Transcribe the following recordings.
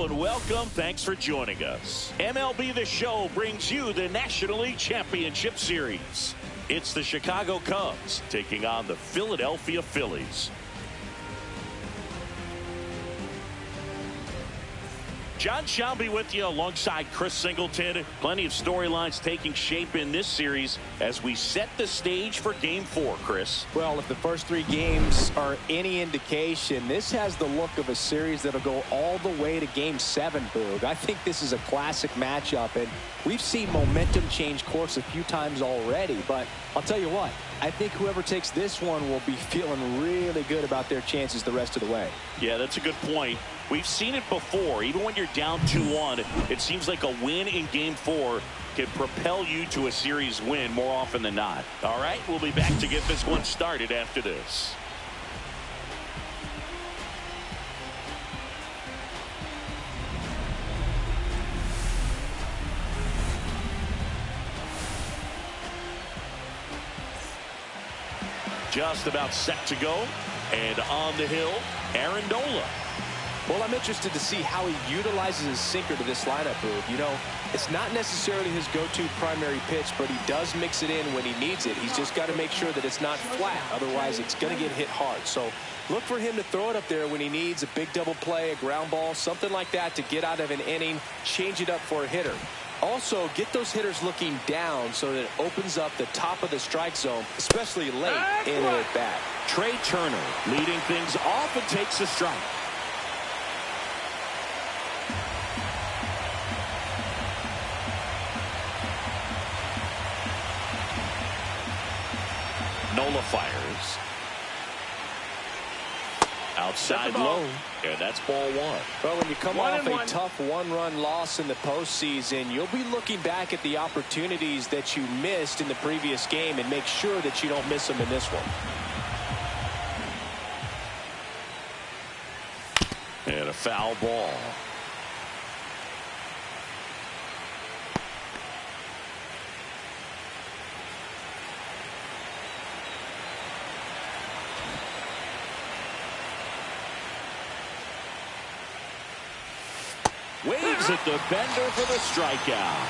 and welcome. Thanks for joining us. MLB The Show brings you the National League Championship Series. It's the Chicago Cubs taking on the Philadelphia Phillies. John Shelby with you alongside Chris Singleton. Plenty of storylines taking shape in this series as we set the stage for Game 4, Chris. Well, if the first 3 games are any indication, this has the look of a series that'll go all the way to Game 7, Boog. I think this is a classic matchup, and we've seen momentum change course a few times already, but I'll tell you what, I think whoever takes this one will be feeling really good about their chances the rest of the way. Yeah, that's a good point. We've seen it before. Even when you're down 2-1, it seems like a win in Game 4 can propel you to a series win more often than not. All right, we'll be back to get this one started after this. Just about set to go, and on the hill, Aaron Nola. Well, I'm interested to see how he utilizes his sinker to this lineup, Boog. You know, it's not necessarily his go-to primary pitch, but he does mix it in when he needs it. He's just got to make sure that it's not flat. Otherwise, it's going to get hit hard. So look for him to throw it up there when he needs a big double play, a ground ball, something like that to get out of an inning, change it up for a hitter. Also, get those hitters looking down so that it opens up the top of the strike zone, especially late in an at-bat. Trey Turner leading things off and takes a strike. Nola fires. Outside low. And that's ball 1. Well, when you come off a tough 1-run loss in the postseason, you'll be looking back at the opportunities that you missed in the previous game and make sure that you don't miss them in this one. And a foul ball. Waves at the bender for the strikeout.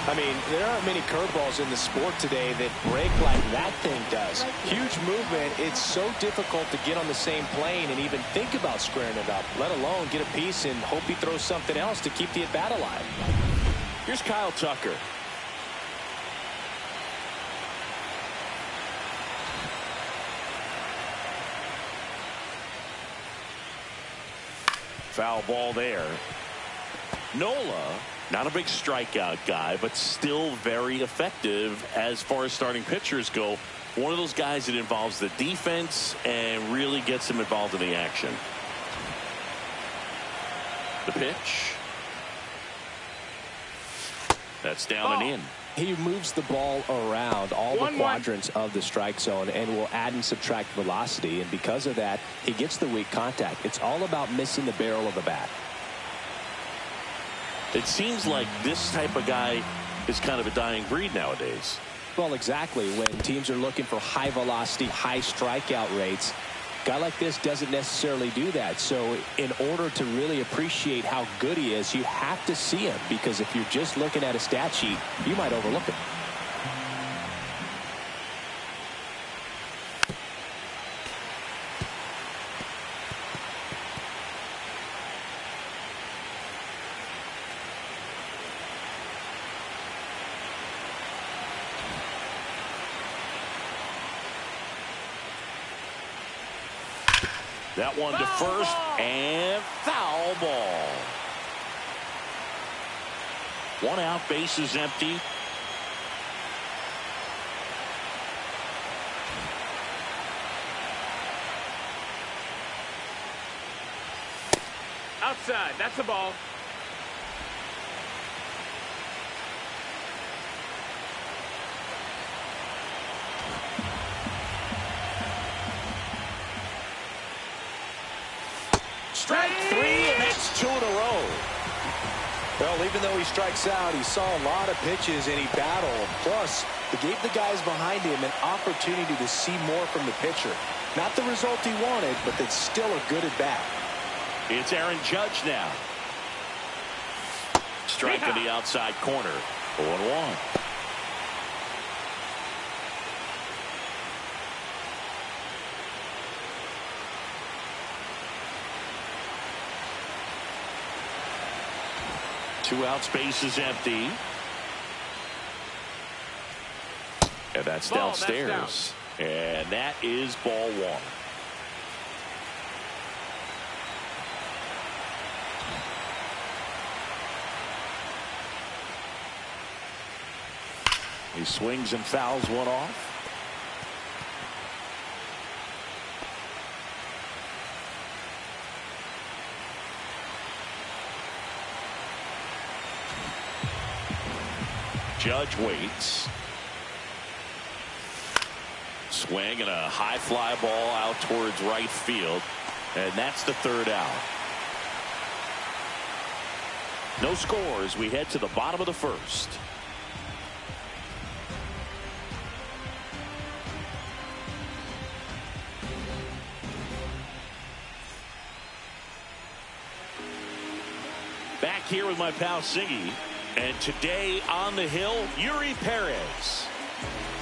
I mean, there aren't many curveballs in the sport today that break like that thing does. Huge movement. It's so difficult to get on the same plane and even think about squaring it up, let alone get a piece and hope he throws something else to keep the at-bat alive. Here's Kyle Tucker. Foul ball there. Nola, not a big strikeout guy, but still very effective as far as starting pitchers go. One of those guys that involves the defense and really gets them involved in the action. The pitch. That's down and in. He moves the ball around all the quadrants of the strike zone and will add and subtract velocity. And because of that, he gets the weak contact. It's all about missing the barrel of the bat. It seems like this type of guy is kind of a dying breed nowadays. Well, exactly. When teams are looking for high velocity, high strikeout rates, a guy like this doesn't necessarily do that. So in order to really appreciate how good he is, you have to see him, because if you're just looking at a stat sheet, you might overlook him. That one to first, and foul ball. 1 out, base is empty. Outside, that's the ball. Strike 3, and that's 2 in a row. Well, even though he strikes out, he saw a lot of pitches and he battled. Plus, he gave the guys behind him an opportunity to see more from the pitcher. Not the result he wanted, but that's still a good at bat. It's Aaron Judge now. Strike in the outside corner. 0-1. Two outs, base is empty. And that's downstairs. And that is ball one. He swings and fouls one off. Judge waits. Swing and a high fly ball out towards right field. And that's the third out. No scores. We head to the bottom of the first. Back here with my pal Siggy. And today on the hill, Yuri Perez.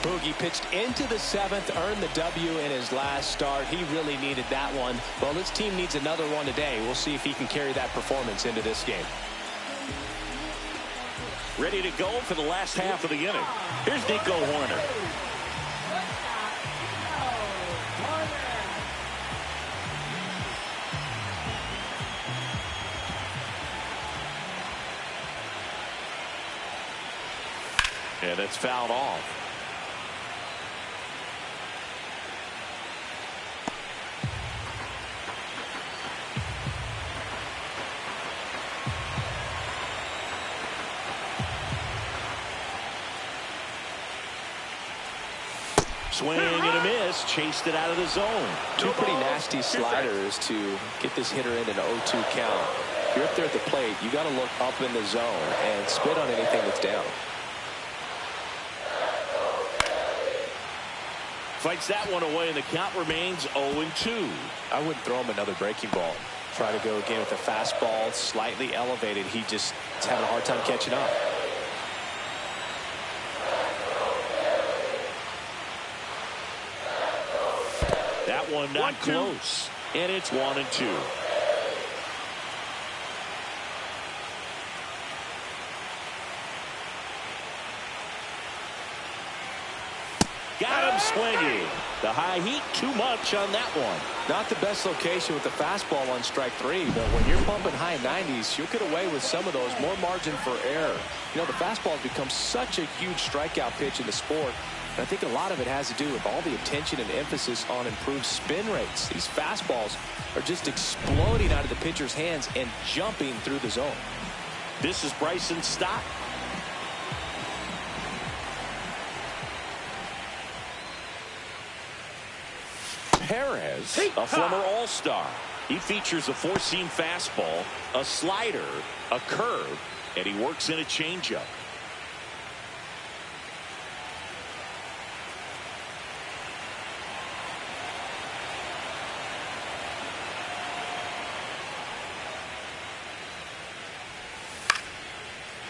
Boogie pitched into the seventh, earned the W in his last start. He really needed that one. Well, this team needs another one today. We'll see if he can carry that performance into this game. Ready to go for the last half of the inning. Here's Nico Horner. And it's fouled off. Swing and a miss. Chased it out of the zone. Two pretty nasty sliders to get this hitter in an 0-2 count. If you're up there at the plate, you got to look up in the zone and spit on anything that's down. Fights that one away, and the count remains 0-2. I wouldn't throw him another breaking ball. Try to go again with a fastball slightly elevated. He just is having a hard time catching up. That one not close. And it's 1-2. Got him swinging. The high heat, too much on that one. Not the best location with the fastball on strike three, but when you're pumping high 90s, you'll get away with some of those. More margin for error. You know, the fastball has become such a huge strikeout pitch in the sport. And I think a lot of it has to do with all the attention and emphasis on improved spin rates. These fastballs are just exploding out of the pitcher's hands and jumping through the zone. This is Bryson Stott. Perez, a former All-Star. He features a four-seam fastball, a slider, a curve, and he works in a changeup.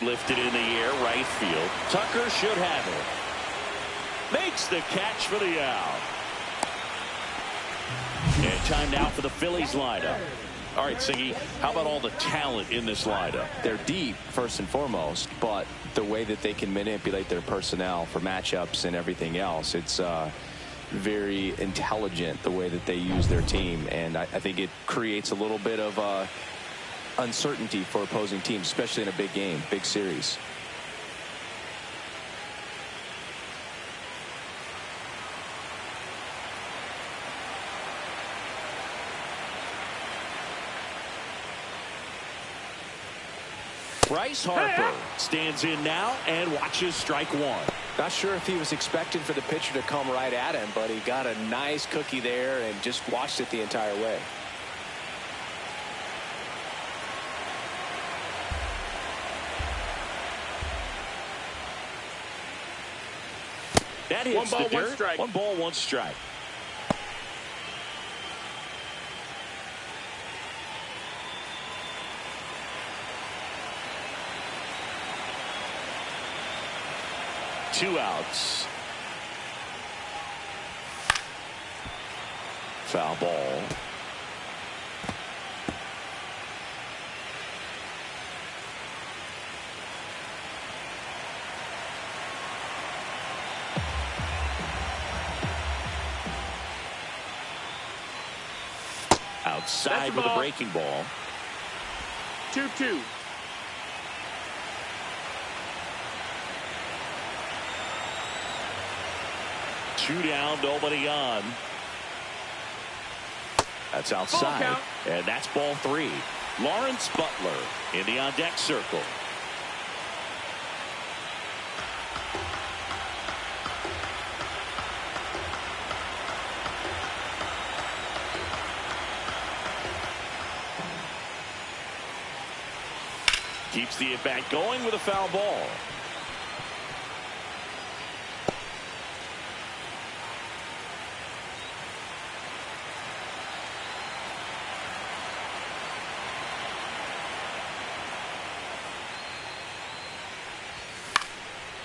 Lifted in the air, right field. Tucker should have it. Makes the catch for the out. And time now for the Phillies lineup. All right, Siggy, how about all the talent in this lineup? They're deep, first and foremost, but the way that they can manipulate their personnel for matchups and everything else, it's very intelligent the way that they use their team. And I think it creates a little bit of uncertainty for opposing teams, especially in a big game, big series. Bryce Harper stands in now and watches strike one. Not sure if he was expecting for the pitcher to come right at him, but he got a nice cookie there and just watched it the entire way. That hits the dirt. 1 ball, 1 strike. 2 outs. Foul ball. Outside with a breaking ball. 2-2. Two down, nobody on. That's outside, and that's ball 3. Lawrence Butler in the on-deck circle. Keeps the at-bat going with a foul ball.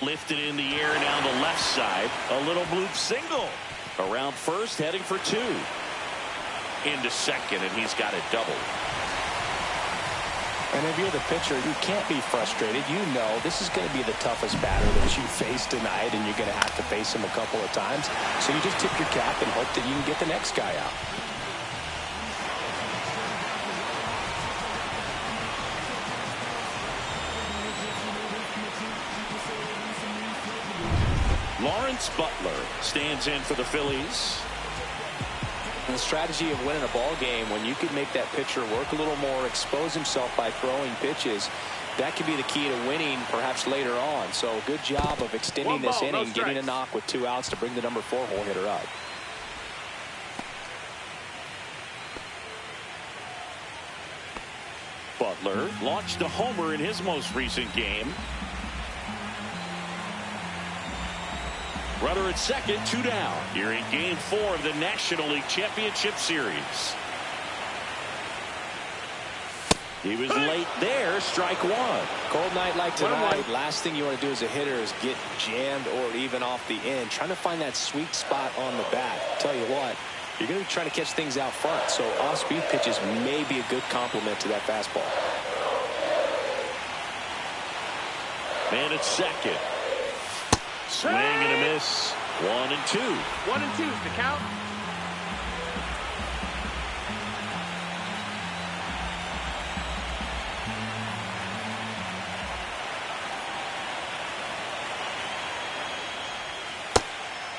Lifted in the air down the left side. A little bloop single. Around first, heading for 2. Into second, and he's got it double. And if you're the pitcher, you can't be frustrated. You know this is going to be the toughest batter that you face tonight, and you're going to have to face him a couple of times. So you just tip your cap and hope that you can get the next guy out. Lawrence Butler stands in for the Phillies. And the strategy of winning a ball game, when you can make that pitcher work a little more, expose himself by throwing pitches, that could be the key to winning perhaps later on. So good job of extending this inning, getting a knock with 2 outs to bring the number 4 hole hitter up. Butler launched a homer in his most recent game. Runner at second, 2 down. Here in game 4 of the National League Championship Series. He was late there. Strike 1. Cold night like tonight, last thing you want to do as a hitter is get jammed or even off the end. Trying to find that sweet spot on the bat. Tell you what, you're going to be trying to catch things out front. So off-speed pitches may be a good complement to that fastball. Man at second. Swing and a miss. 1-2. 1-2 is the count.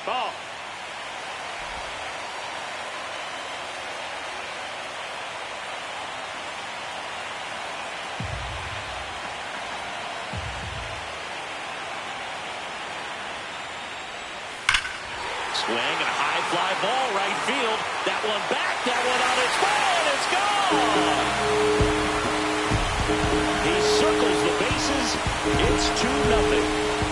Ball. Swing and a high fly ball right field. That one back, that one on its way, and it's gone. He circles the bases. It's 2-0.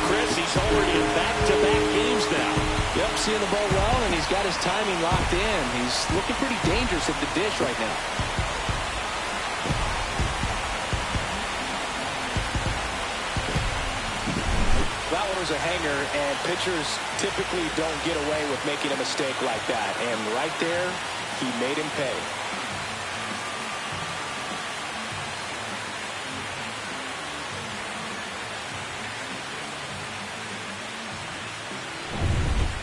Chris, he's already in back-to-back games now. Yep, seeing the ball well, and he's got his timing locked in. He's looking pretty dangerous at the dish right now. That one was a hanger, and pitchers typically don't get away with making a mistake like that. And right there, he made him pay.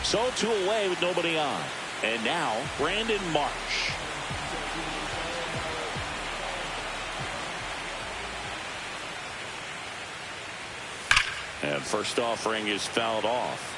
So 2 away with nobody on. And now, Brandon Marsh. And first offering is fouled off.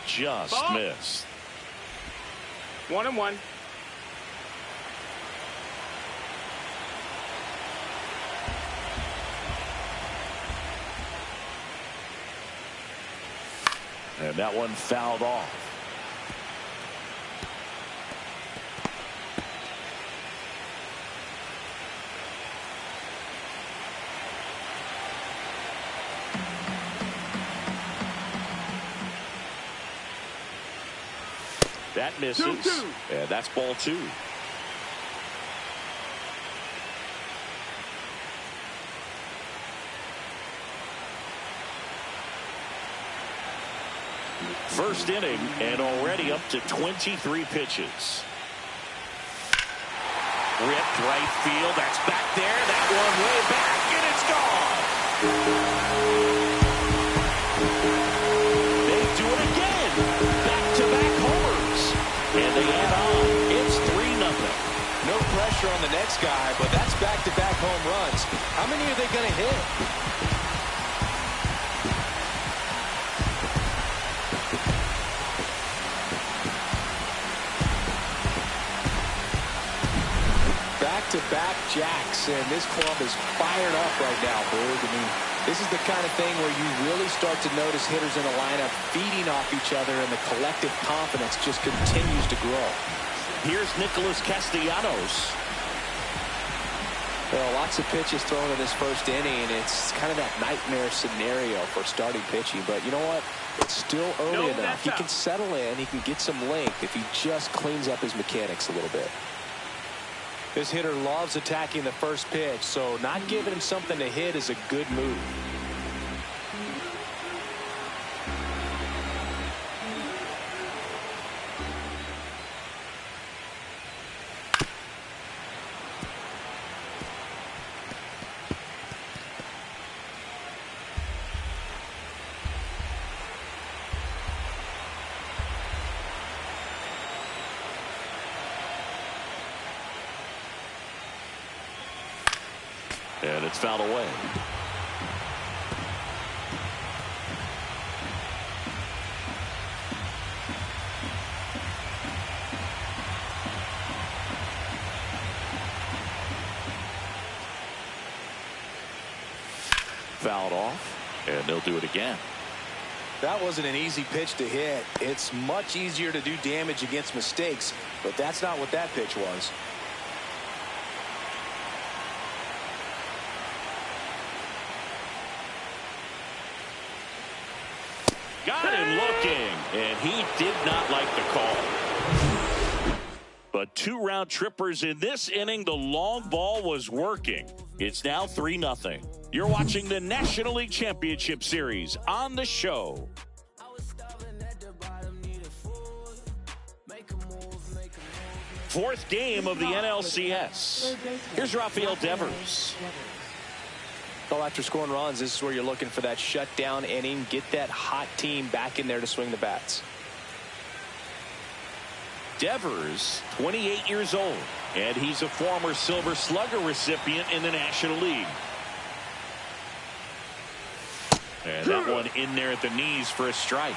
Just missed. 1-1. And that one fouled off. That misses. 2-2. And that's ball 2. First inning and already up to 23 pitches. Ripped right field. That's back there. That one way back, and it's gone. They do it again. Back-to-back homers. And they add on. It's 3-0. No pressure on the next guy, but that's back-to-back home runs. How many are they going to hit? Back-to-back jacks, and this club is fired up right now, Boog. I mean, this is the kind of thing where you really start to notice hitters in a lineup feeding off each other, and the collective confidence just continues to grow. Here's Nicholas Castellanos. Well, lots of pitches thrown in this first inning. It's kind of that nightmare scenario for starting pitching, but you know what? It's still early enough. He can settle in. He can get some length if he just cleans up his mechanics a little bit. This hitter loves attacking the first pitch, so not giving him something to hit is a good move. And it's fouled away. Fouled off, and they'll do it again. That wasn't an easy pitch to hit. It's much easier to do damage against mistakes, but that's not what that pitch was. Got him looking, and he did not like the call. But 2 round trippers in this inning. The long ball was working. It's now 3-0. You're watching the National League Championship Series on the show. Fourth game of the NLCS. Here's Rafael Devers. Well, after scoring runs, this is where you're looking for that shutdown inning. Get that hot team back in there to swing the bats. Devers, 28 years old, and he's a former Silver Slugger recipient in the National League. And that one in there at the knees for a strike.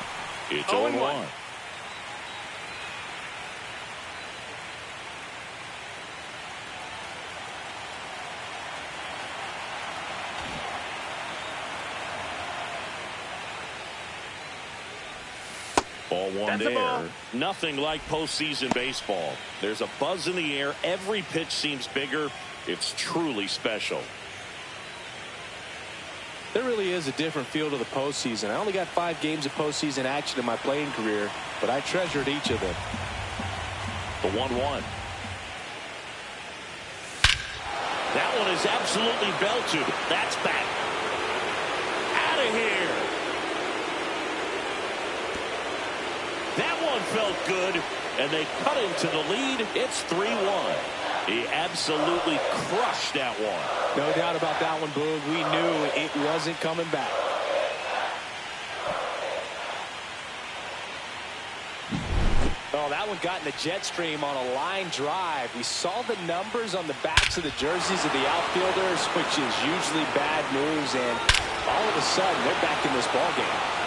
It's 0-1. Ball one there. Nothing like postseason baseball. There's a buzz in the air. Every pitch seems bigger. It's truly special. There really is a different feel to the postseason. I only got 5 games of postseason action in my playing career, but I treasured each of them. The 1-1. That one is absolutely belted. That's back. Out of here. That one felt good, and they cut into the lead. It's 3-1. He absolutely crushed that one. No doubt about that one, Boog. We knew it wasn't coming back. Oh, that one got in the jet stream on a line drive. We saw the numbers on the backs of the jerseys of the outfielders, which is usually bad news, and all of a sudden, they're back in this ballgame.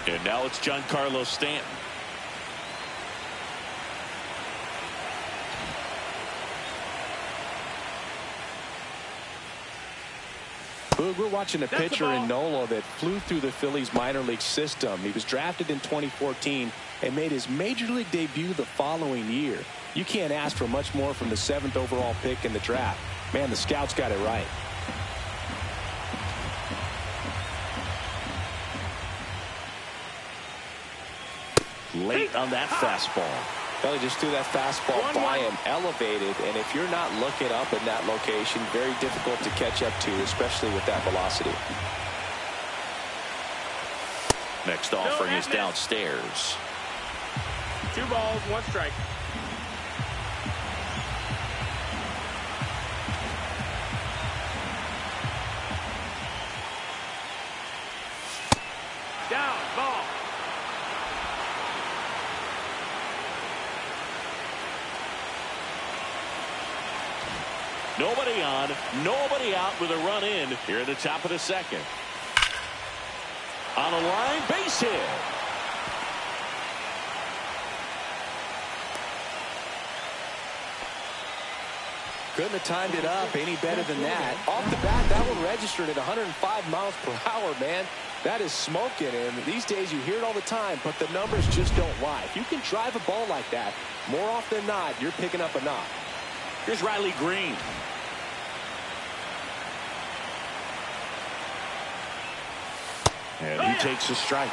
And now it's Giancarlo Stanton. Boog, we're watching a pitcher in Nola that flew through the Phillies minor league system. He was drafted in 2014 and made his major league debut the following year. You can't ask for much more from the 7th overall pick in the draft. Man, the scouts got it right. late on that fastball. Philly just threw that fastball 1-1. by him, elevated, and if you're not looking up in that location, very difficult to catch up to, especially with that velocity. Next offering is downstairs. 2 balls, 1 strike. Down, ball. Nobody on, nobody out with a run in here at the top of the second. On a line, base hit. Couldn't have timed it up any better than that. Off the bat, that one registered at 105 miles per hour, man. That is smoking, and these days you hear it all the time, but the numbers just don't lie. If you can drive a ball like that, more often than not, you're picking up a knock. Here's Riley Green. And he takes a strike.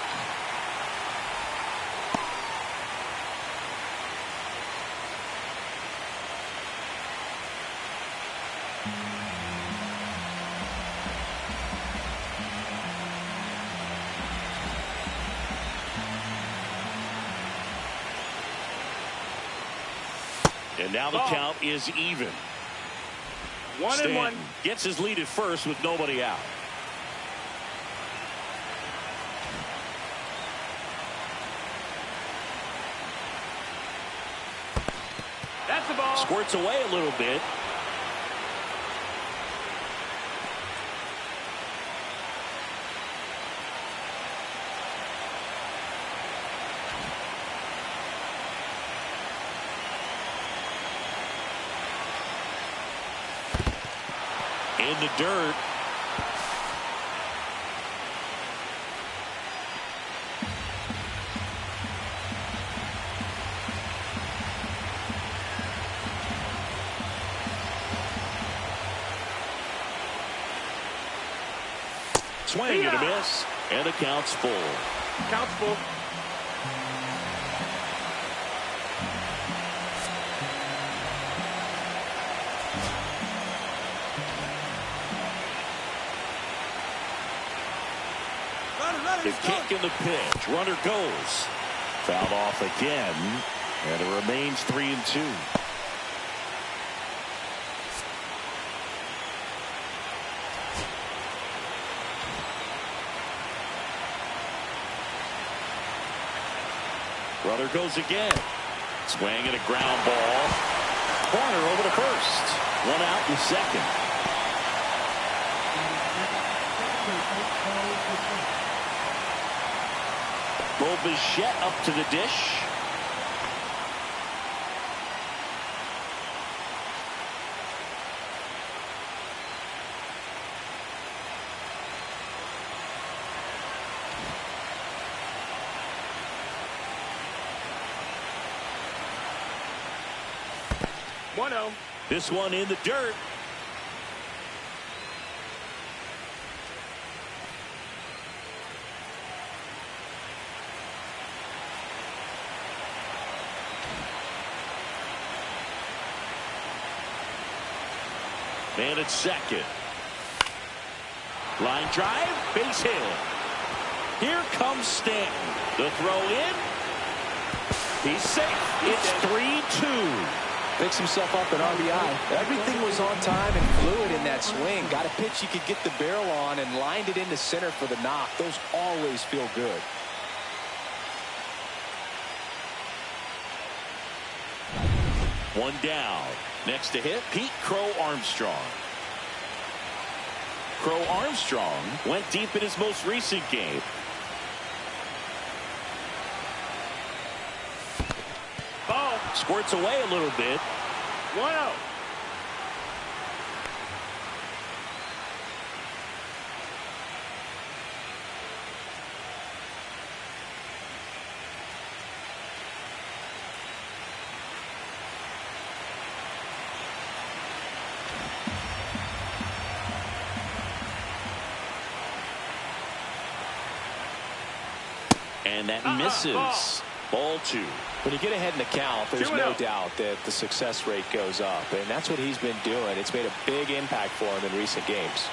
And now the count is even. 1-1. Gets his lead at first with nobody out. That's the ball. Squirts away a little bit. In the dirt. Swing and a miss, and the count's full. Count's full. The kick and the pitch. Runner goes. Fouled off again, and it remains 3-2. Runner goes again. Swing and a ground ball. Corner over to first. 1 out in second. Bichette up to the dish. This one in the dirt. Man at second. Line drive, base hit. Here comes Stanton. The throw in. He's safe. It's 3-2. Picks himself up an RBI. Everything was on time and fluid in that swing. Got a pitch he could get the barrel on and lined it into center for the knock. Those always feel good. One down. Next to hit, Pete Crow Armstrong. Crow Armstrong went deep in his most recent game. Ball. Squirts away a little bit. 1-0. And that misses. Ball 2. When you get ahead in the count, there's no 2-0. doubt that the success rate goes up, and that's what he's been doing. It's made a big impact for him in recent games.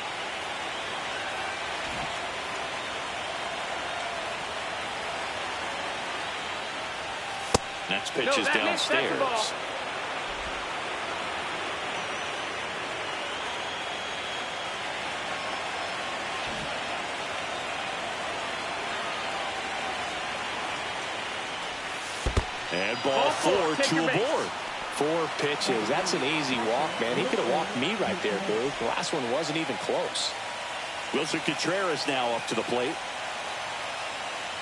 Next pitch is downstairs. And ball 4, 2 aboard. 4 pitches. That's an easy walk, man. He could have walked me right there, Boo. The last one wasn't even close. Wilson Contreras now up to the plate.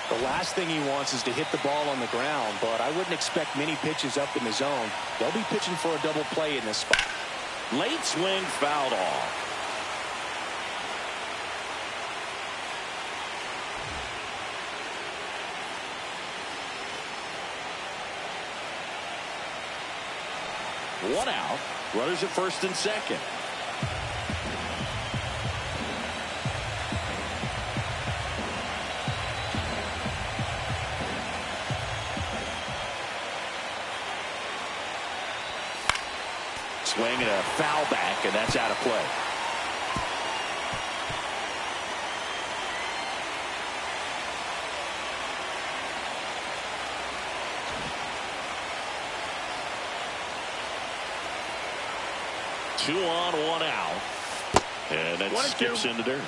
The last thing he wants is to hit the ball on the ground, but I wouldn't expect many pitches up in the zone. They'll be pitching for a double play in this spot. Late swing, fouled off. One out. Runners at first and second. Swing and a foul back, and that's out of play. Two on, one out. And that skips into dirt.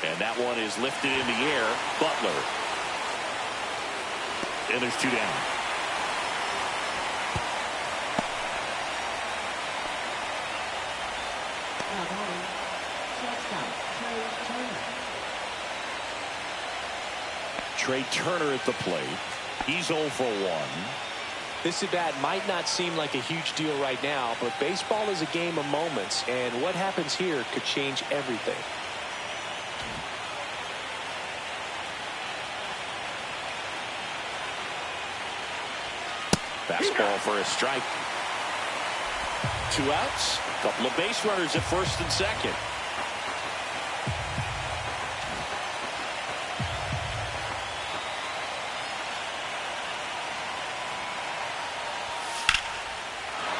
And that one is lifted in the air. Butler. And there's 2 down. Trey Turner at the plate. He's 0 for 1. This at bat might not seem like a huge deal right now, but baseball is a game of moments, and what happens here could change everything. Fastball for a strike. 2 outs. A couple of base runners at first and second.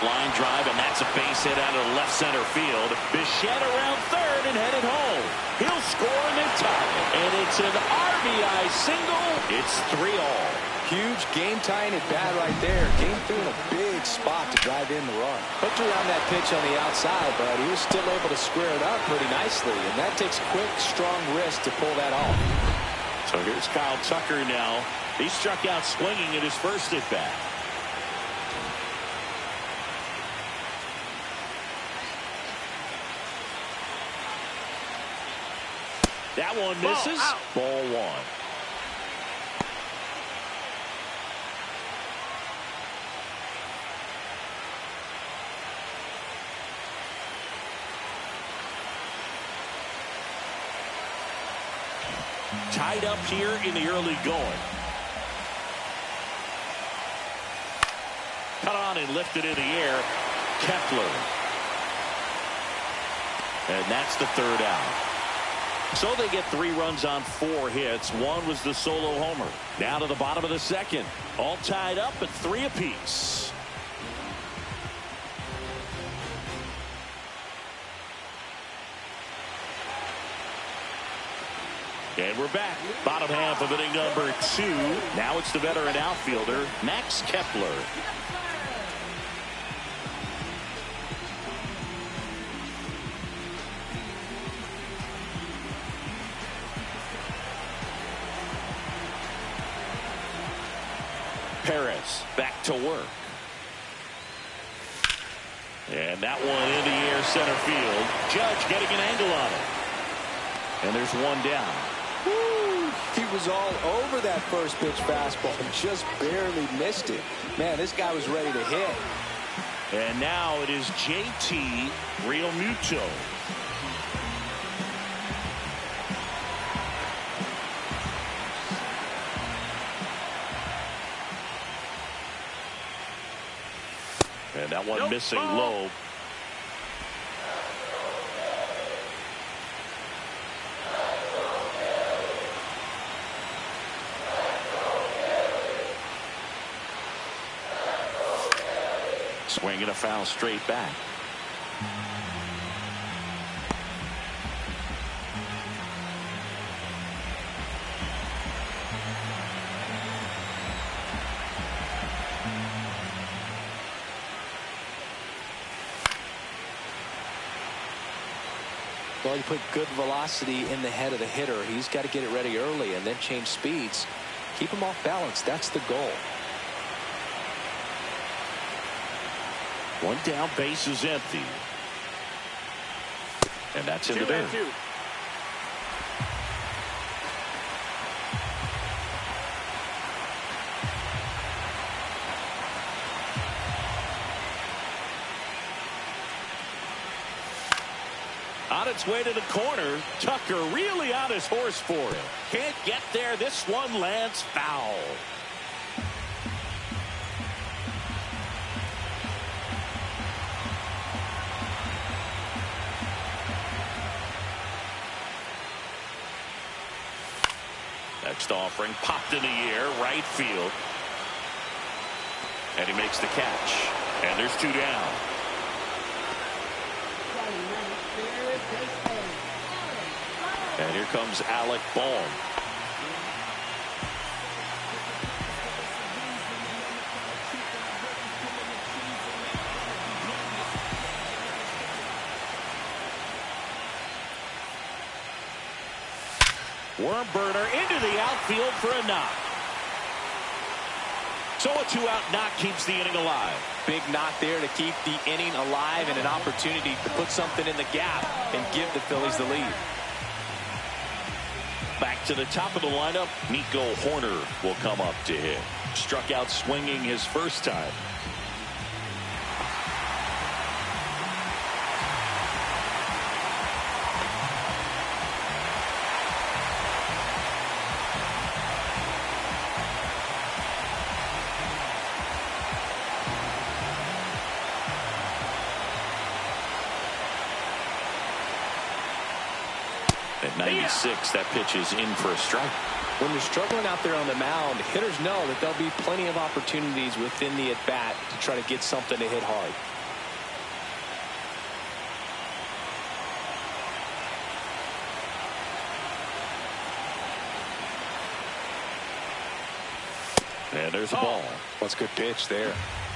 Line drive, and that's a base hit out of left center field. Bichette around third and headed home. He'll score and then tie it. And it's an RBI single. It's 3-all. Huge game-tying at bat right there. Came through in a big spot to drive in the run. Hooked around that pitch on the outside, but he was still able to square it up pretty nicely. And that takes quick, strong wrist to pull that off. So here's Kyle Tucker now. He struck out swinging at his first at bat. That one misses. Ball 1. Tied up here in the early going. Cut on and lifted in the air. Kepler. And that's the 3rd out. So they get 3 runs on 4 hits. 1 was the solo homer. Now to the bottom of the 2nd. All tied up at 3 apiece. And we're back. Bottom half of inning number 2. Now it's the veteran outfielder, Max Kepler. Perez back to work. And that one in the air center field. Judge getting an angle on it. And there's 1 down. Woo! He was all over that first pitch fastball and just barely missed it. Man, this guy was ready to hit. And now it is JT Realmuto. And that one Nope, missing ball. low. Swinging a foul straight back. Well, you put good velocity in the head of the hitter. He's got to get it ready early and then change speeds. Keep him off balance. That's the goal. One down, base is empty. And that's in the dirt. 2-2. On its way to the corner. Tucker really on his horse for it. Can't get there. This one lands foul. Next offering popped in the air, right field. And he makes the catch. And there's 2 down. And here comes Alec Bohm. Worm burner into the outfield for a knock. So a 2-out knock keeps the inning alive. Big knock there to keep the inning alive and an opportunity to put something in the gap and give the Phillies the lead. Back to the top of the lineup, Nico Horner will come up to hit. Struck out swinging his first time. At 96, that pitch is in for a strike. When you're struggling out there on the mound, hitters know that there'll be plenty of opportunities within the at-bat to try to get something to hit hard. And there's a ball. What's a good pitch there.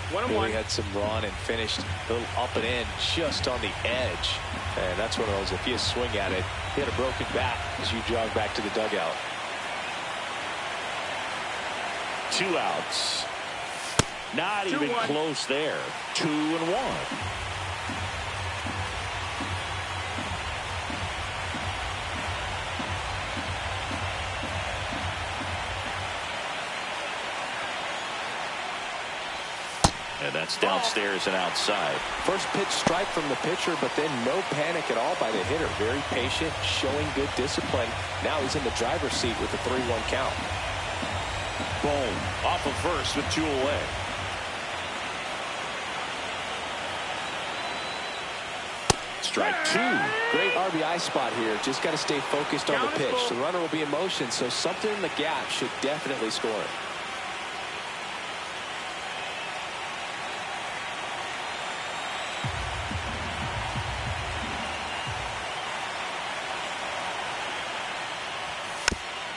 1-1. Really had some run and finished a little up and in just on the edge. And that's one of those, if you swing at it, hit a broken bat as you jog back to the dugout. 2 outs. Not even 2-1. close there. 2-1. And that's downstairs and outside. First pitch strike from the pitcher, but then no panic at all by the hitter. Very patient, showing good discipline. Now he's in the driver's seat with the 3-1 count. Boom. Off of first with 2 away. Strike 2. Great RBI spot here. Just got to stay focused on the pitch. The runner will be in motion, so something in the gap should definitely score it.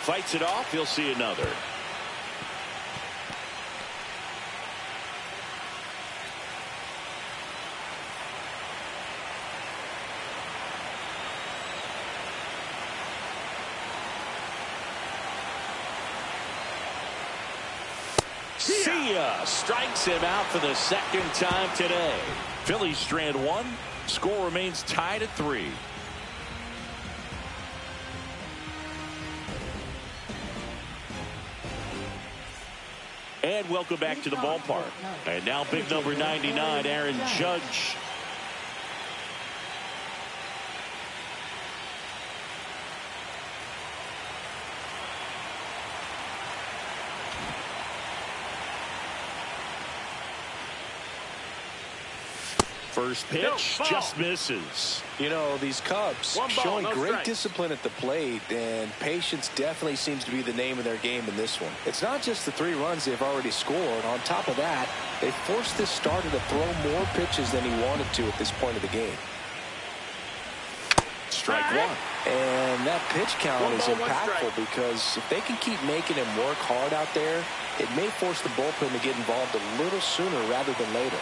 Fights it off. He'll see another. See ya. Strikes him out for the second time today. Phillies strand 1. Score remains tied at 3. And welcome back to the ballpark. And now big number 99, Aaron Judge. First pitch just misses. You know, these Cubs showing great discipline at the plate, and patience definitely seems to be the name of their game in this one. It's not just the 3 runs they've already scored. On top of that, they forced this starter to throw more pitches than he wanted to at this point of the game. Strike 1. And that pitch count is impactful because if they can keep making him work hard out there, it may force the bullpen to get involved a little sooner rather than later.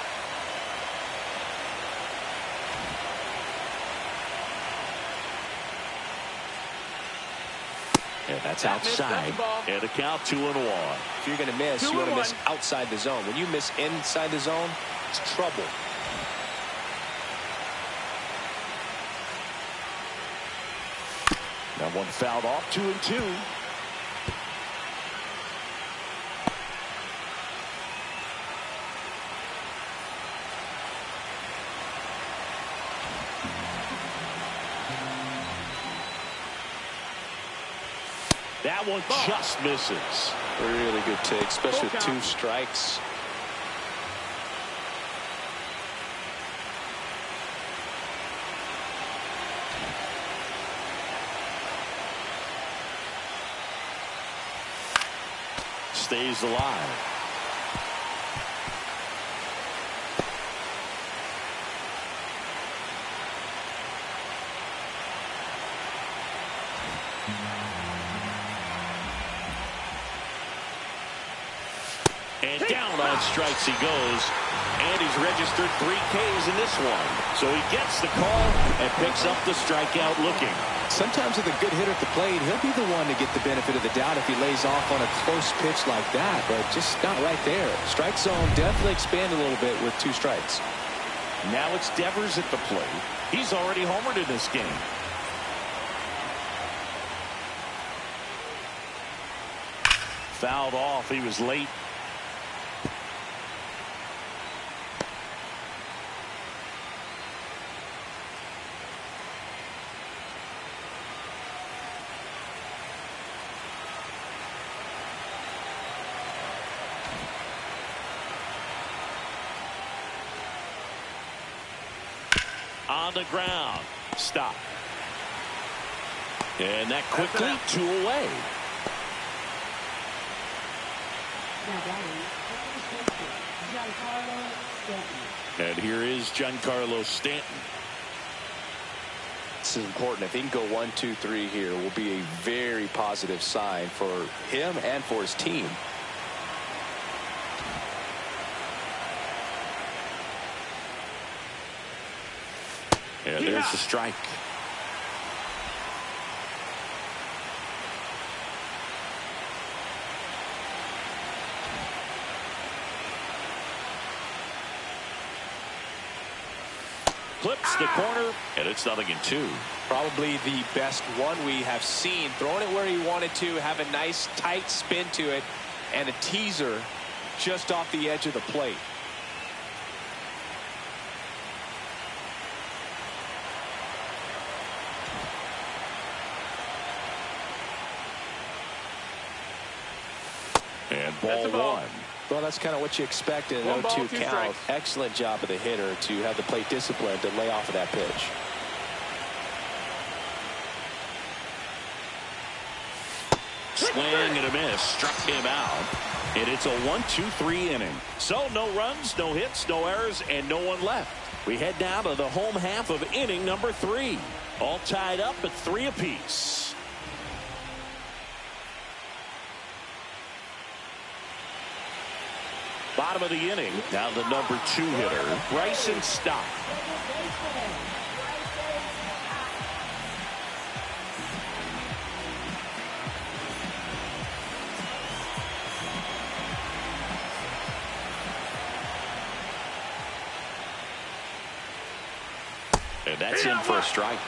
And that's outside. And a count 2-1. If you're going to miss, you want to miss outside the zone. When you miss inside the zone, it's trouble. That one fouled off. 2-2. That one just misses. Really good take, especially with 2 strikes. Stays alive. And down on strikes he goes. And he's registered 3 Ks in this one. So he gets the call and picks up the strikeout looking. Sometimes with a good hitter at the plate, he'll be the one to get the benefit of the doubt if he lays off on a close pitch like that, but just not right there. Strike zone definitely expanded a little bit with 2 strikes. Now it's Devers at the plate. He's already homered in this game. Fouled off. He was late. On the ground. Stop. And that quickly 2 away. And here is Giancarlo Stanton. This is important. If he can go 1, 2, 3 here, will be a very positive sign for him and for his team. And there's the strike. Clips the corner, and it's 0-2. Probably the best one we have seen. Throwing it where he wanted to, have a nice tight spin to it, and a teaser just off the edge of the plate. And ball 1. Well, that's kind of what you expect in an 0-2 count. Strikes. Excellent job of the hitter to have the plate discipline to lay off of that pitch. Swing and a miss. Struck him out. And it's a 1-2-3 inning. So no runs, no hits, no errors, and no one left. We head down to the home half of inning number 3. All tied up at 3 apiece. Bottom of the inning. Now the number 2 hitter, Bryson Stott. And that's in for a strike.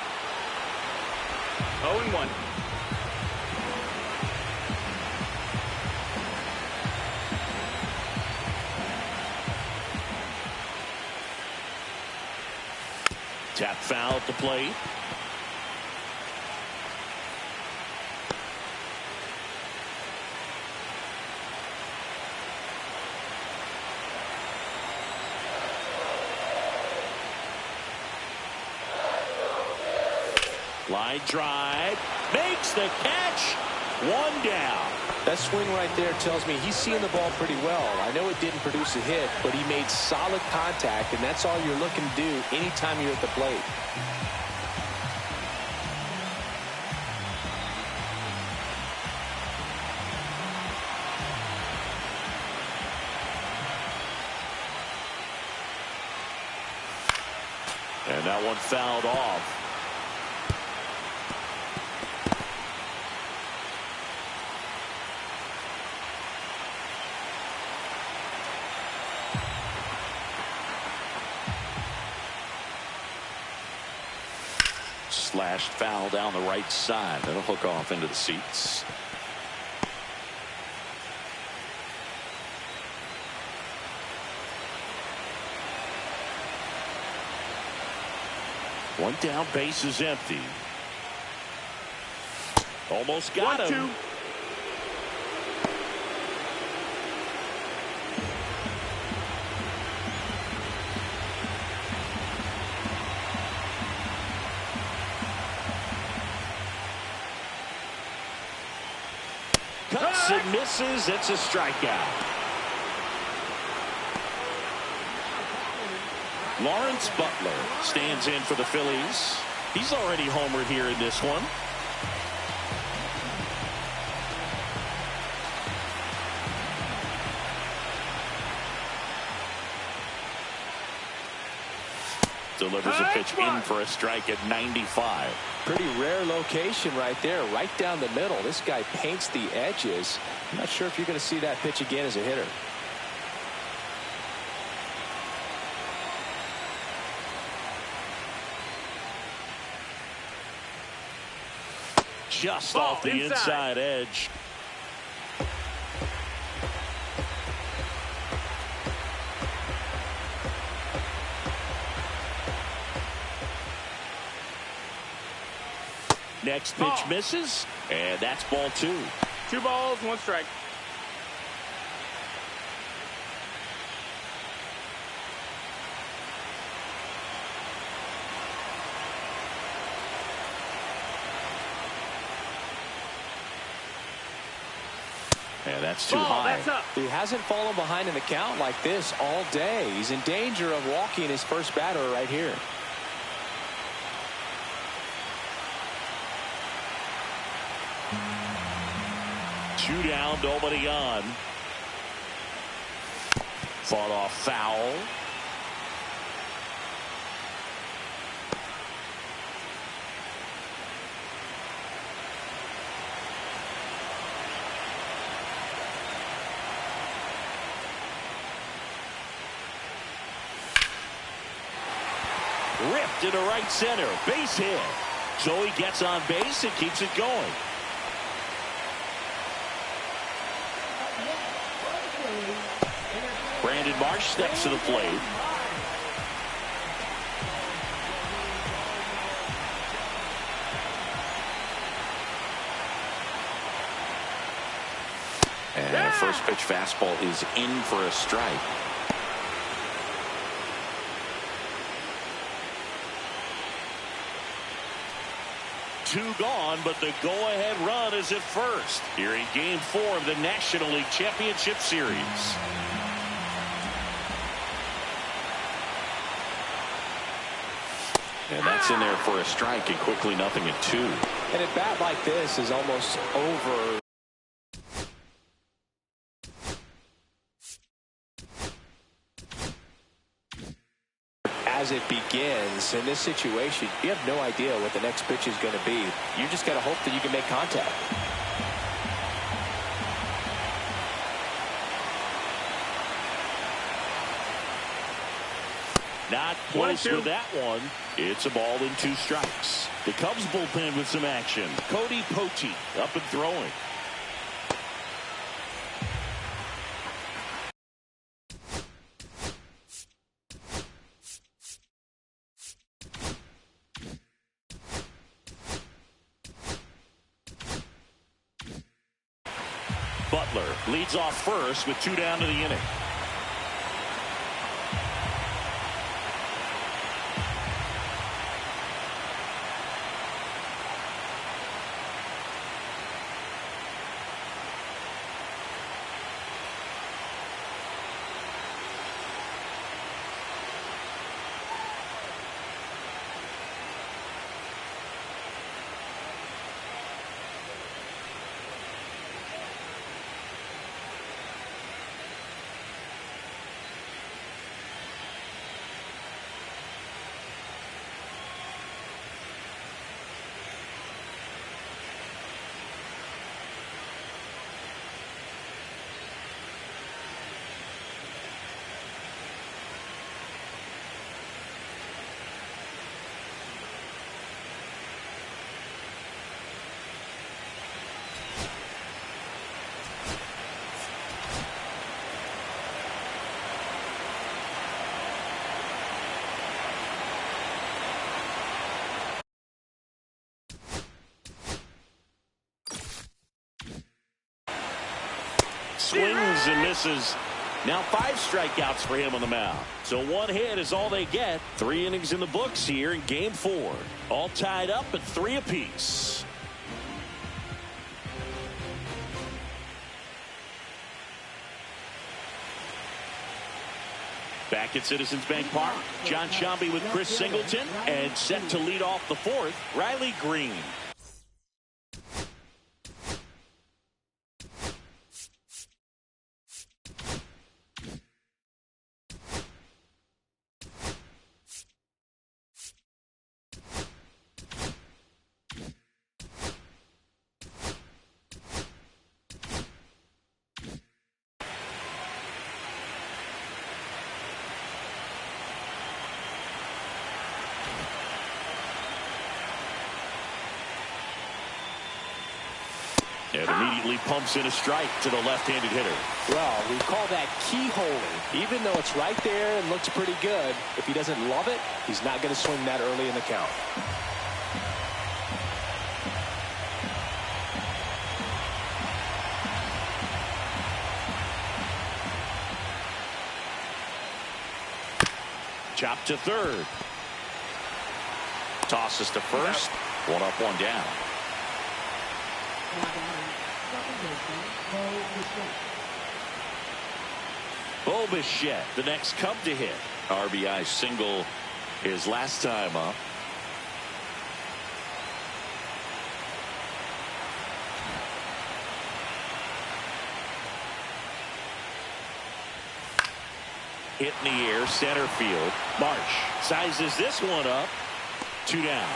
0-1. Tap foul at the plate. Line drive. Makes the catch. One down. That swing right there tells me he's seeing the ball pretty well. I know it didn't produce a hit, but he made solid contact, and that's all you're looking to do anytime you're at the plate. And that one fouled off. Slashed foul down the right side. That'll hook off into the seats. One down, base is empty. Almost got him. 1-2. Cuts and misses. It's a strikeout. Lawrence Butler stands in for the Phillies. He's already homered here in this one. Delivers a pitch in for a strike at 95. Pretty rare location right there, right down the middle. This guy paints the edges. I'm not sure if you're going to see that pitch again as a hitter. Just off the inside edge. Next pitch misses, and that's ball 2. 2 balls, 1 strike. And that's too high. That's up. He hasn't fallen behind in the count like this all day. He's in danger of walking his first batter right here. Two down, nobody on. Fought off foul. Ripped into right center. Base hit. So he gets on base and keeps it going. Brandon Marsh steps to the plate. And a first pitch fastball is in for a strike. Two gone, but the go-ahead run is at first here in Game 4 of the National League Championship Series. And that's in there for a strike, and quickly 0-2. And a bat like this is almost over. As it begins in this situation, you have no idea what the next pitch is going to be. You just got to hope that you can make contact. Not close with that one. It's a ball and 2 strikes. The Cubs bullpen with some action. Cody Poche up and throwing. Butler leads off first with 2 down to the inning. Swings and misses. Now 5 strikeouts for him on the mound. So 1 hit is all they get. 3 innings in the books here in game 4. All tied up at 3 apiece. Back at Citizens Bank Park, John Sciambi with Chris Singleton, and set to lead off the 4th, Riley Green. And immediately pumps in a strike to the left-handed hitter. Well, we call that keyholing. Even though it's right there and looks pretty good, if he doesn't love it, he's not going to swing that early in the count. Chop to third. Tosses to first. 1 up, 1 down. Bo Bichette, the next Cub to hit. RBI single his last time up. Hit in the air, center field. Marsh sizes this one up. 2 down.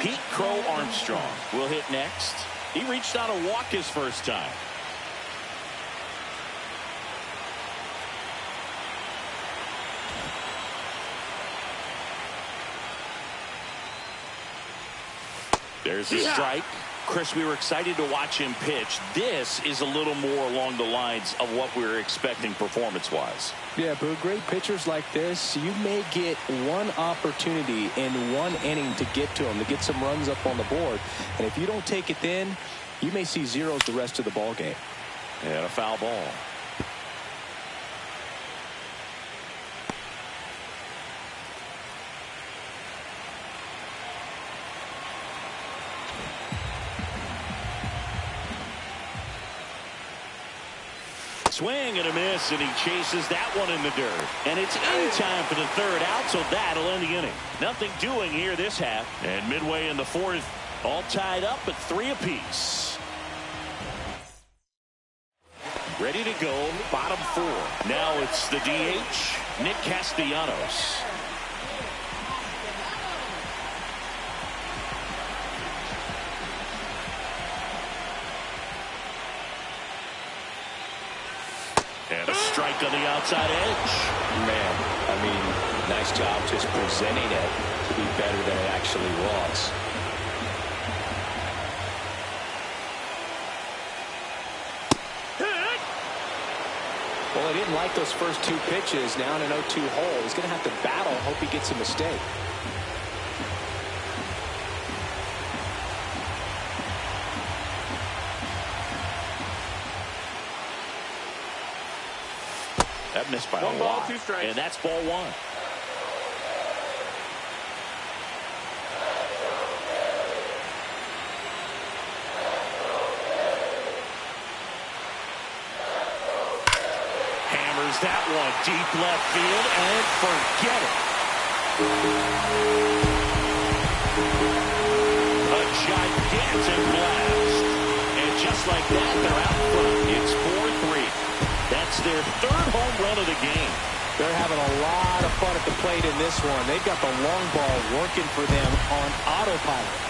Pete Crow Armstrong will hit next. He reached out a walk his first time. There's a strike. Chris, we were excited to watch him pitch. This is a little more along the lines of what we were expecting performance-wise. Yeah, but great pitchers like this, you may get one opportunity in 1 inning to get to them, to get some runs up on the board. And if you don't take it then, you may see zeros the rest of the ball game. And a foul ball. Swing and a miss, and he chases that one in the dirt. And it's in time for the 3rd out, so that'll end the inning. Nothing doing here this half. And midway in the 4th, all tied up at 3 apiece. Ready to go, bottom 4. Now it's the DH, Nick Castellanos. And a strike on the outside edge. Man, I mean, nice job just presenting it to be better than it actually was. Well, he didn't like those first 2 pitches. Now in an 0-2 hole, he's going to have to battle. Hope he gets a mistake. That missed by 1 a ball, lot. 2 strikes. And that's ball 1. Hammers that one deep left field and forget it. A gigantic blast. And just like that, they're out front. It's 4-3. That's their 3rd home run of the game. They're having a lot of fun at the plate in this one. They've got the long ball working for them on autopilot.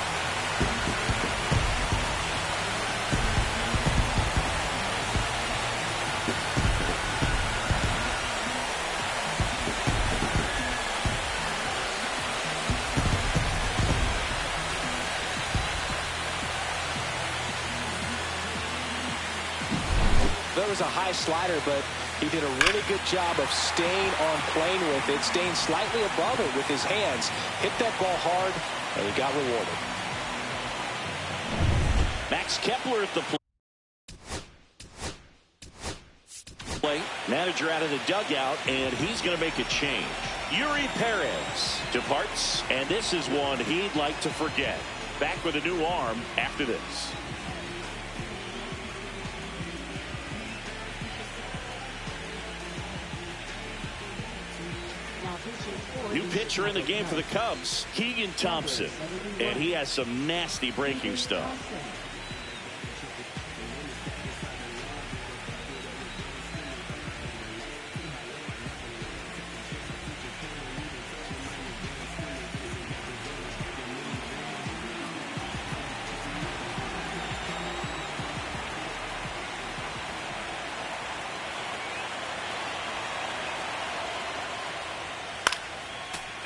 There was a high slider, but He did a really good job of staying on plane with it, staying slightly above it with his hands. Hit that ball hard, and he got rewarded. Max Kepler at the plate. Manager out of the dugout, and he's going to make a change. Yuri Perez departs, and this is one he'd like to forget. Back with a new arm after this. New pitcher in the game for the Cubs, Keegan Thompson, and he has some nasty breaking stuff.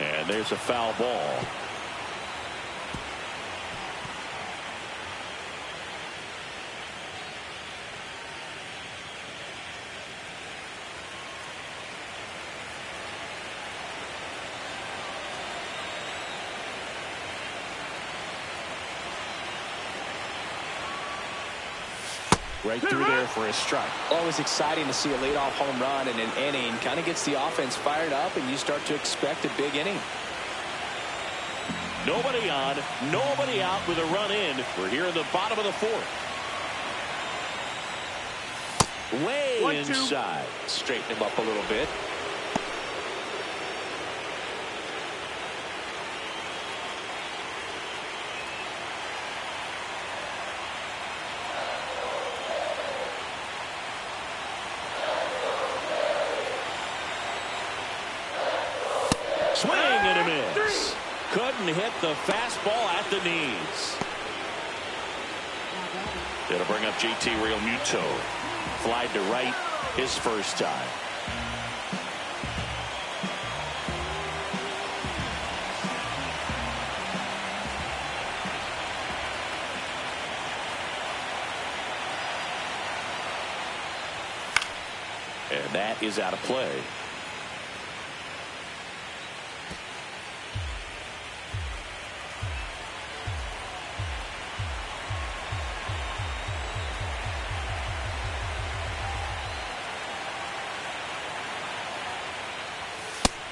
And there's a foul ball. Right through there for a strike. Always exciting to see a leadoff home run in an inning. Kind of gets the offense fired up, and you start to expect a big inning. Nobody on, nobody out with a run in. We're here in the bottom of the fourth. Way 1-2. inside. Straighten him up a little bit. Swing and a miss. Couldn't hit the fastball at the knees. It'll bring up JT Realmuto. Flied to right his first time. And that is out of play.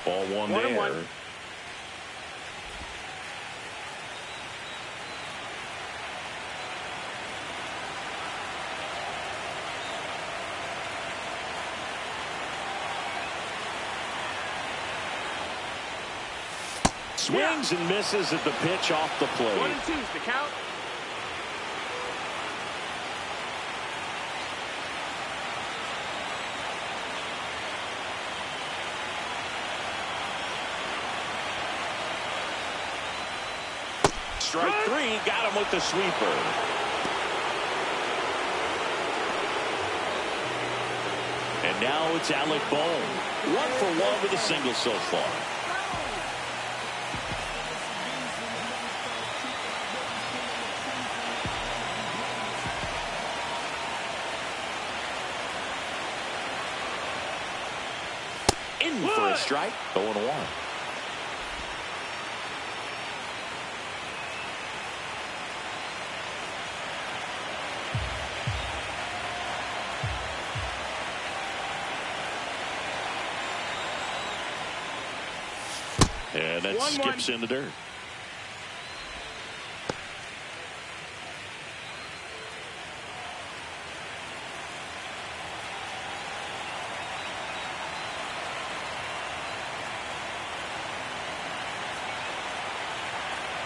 Ball one there. 1-1. Swings and misses at the pitch off the plate. 1-2's the count. Strike three, got him with the sweeper. And now it's Alec Bohm. 1 for 1 with a single so far. In for a strike, 0-1. And that skips in the dirt.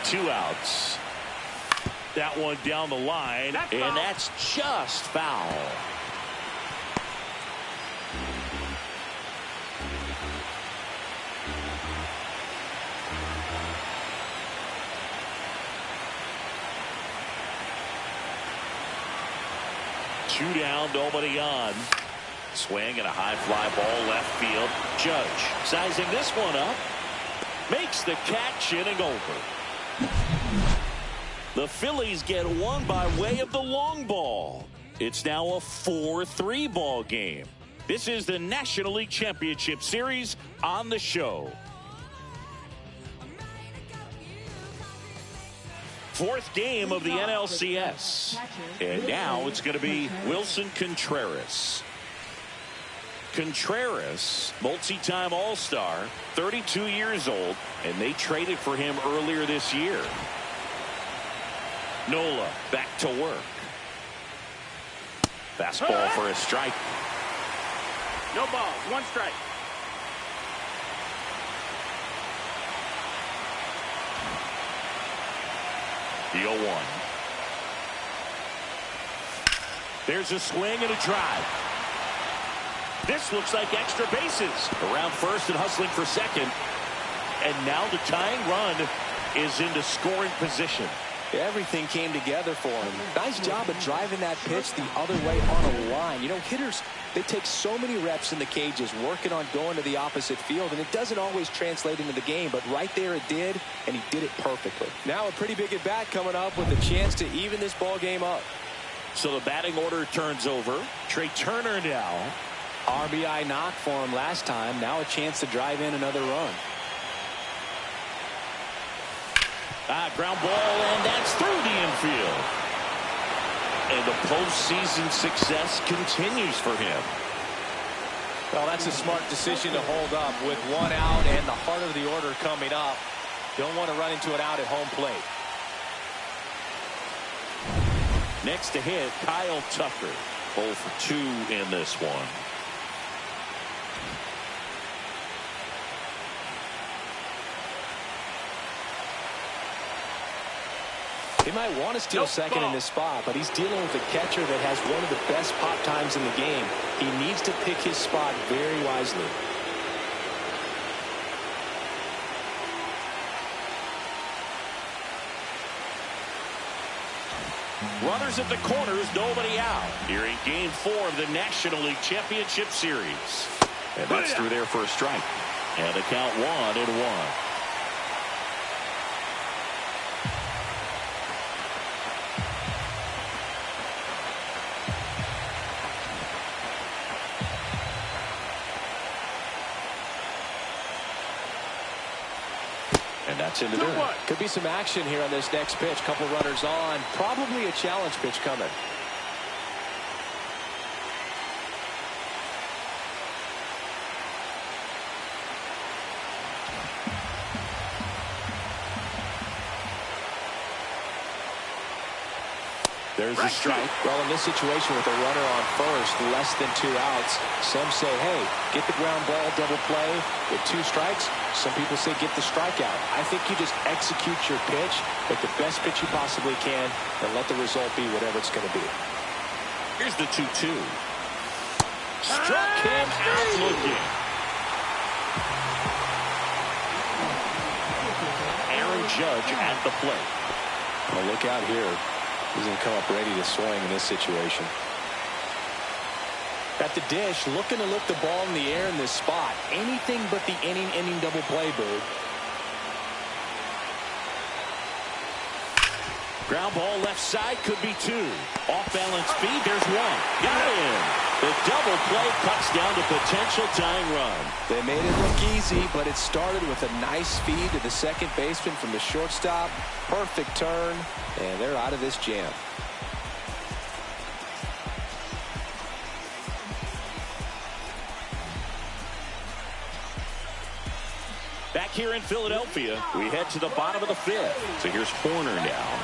Two outs. That one down the line, and that's just foul. Two down, nobody on. Swing and a high fly ball left field. Judge sizing this one up. Makes the catch, inning over. The Phillies get one by way of the long ball. It's now a 4-3 ball game. This is the National League Championship Series on the show. Fourth game of the NLCS. And now it's going to be Wilson Contreras. Contreras, multi-time All-Star, 32 years old, and they traded for him earlier this year. Nola back to work. Fastball for a strike. No balls, 1 strike. The 0-1. There's a swing and a drive. This looks like extra bases. Around first and hustling for second. And now the tying run is into scoring position. Everything came together for him. Nice job of driving that pitch the other way on a line. You know, hitters, they take so many reps in the cages working on going to the opposite field, and it doesn't always translate into the game, but right there it did, and he did it perfectly. Now a pretty big at-bat coming up with a chance to even this ball game up. So the batting order turns over. Trey Turner now. RBI knock for him last time. Now a chance to drive in another run. Ground ball, and that's through the infield. And the postseason success continues for him. Well, that's a smart decision to hold up with 1 out and the heart of the order coming up. Don't want to run into an out at home plate. Next to hit, Kyle Tucker. 0 for 2 in this one. He might want to steal second in this spot, but he's dealing with a catcher that has one of the best pop times in the game. He needs to pick his spot very wisely. Runners at the corners, nobody out. Here in Game 4 of the National League Championship Series. And that's through there for a strike. And the count 1-1. That's in the dirt. Could be some action here on this next pitch. Couple runners on. Probably a challenge pitch coming. There's a strike. Well, in this situation with a runner on first, less than 2 outs, some say, hey, get the ground ball, double play. With 2 strikes, some people say get the strikeout. I think you just execute your pitch, make the best pitch you possibly can, and let the result be whatever it's going to be. Here's the 2-2. Struck him out looking. Aaron Judge at the plate. Well, look out here. He's going to come up ready to swing in this situation. At the dish, looking to lift the ball in the air in this spot. Anything but the inning double play, Boog. Ground ball left side, could be 2. Off balance feed, there's 1. Got him. The double play cuts down to potential tying run. They made it look easy, but it started with a nice feed to the second baseman from the shortstop. Perfect turn, and they're out of this jam. Back here in Philadelphia, we head to the bottom of the 5th. So here's Horner now.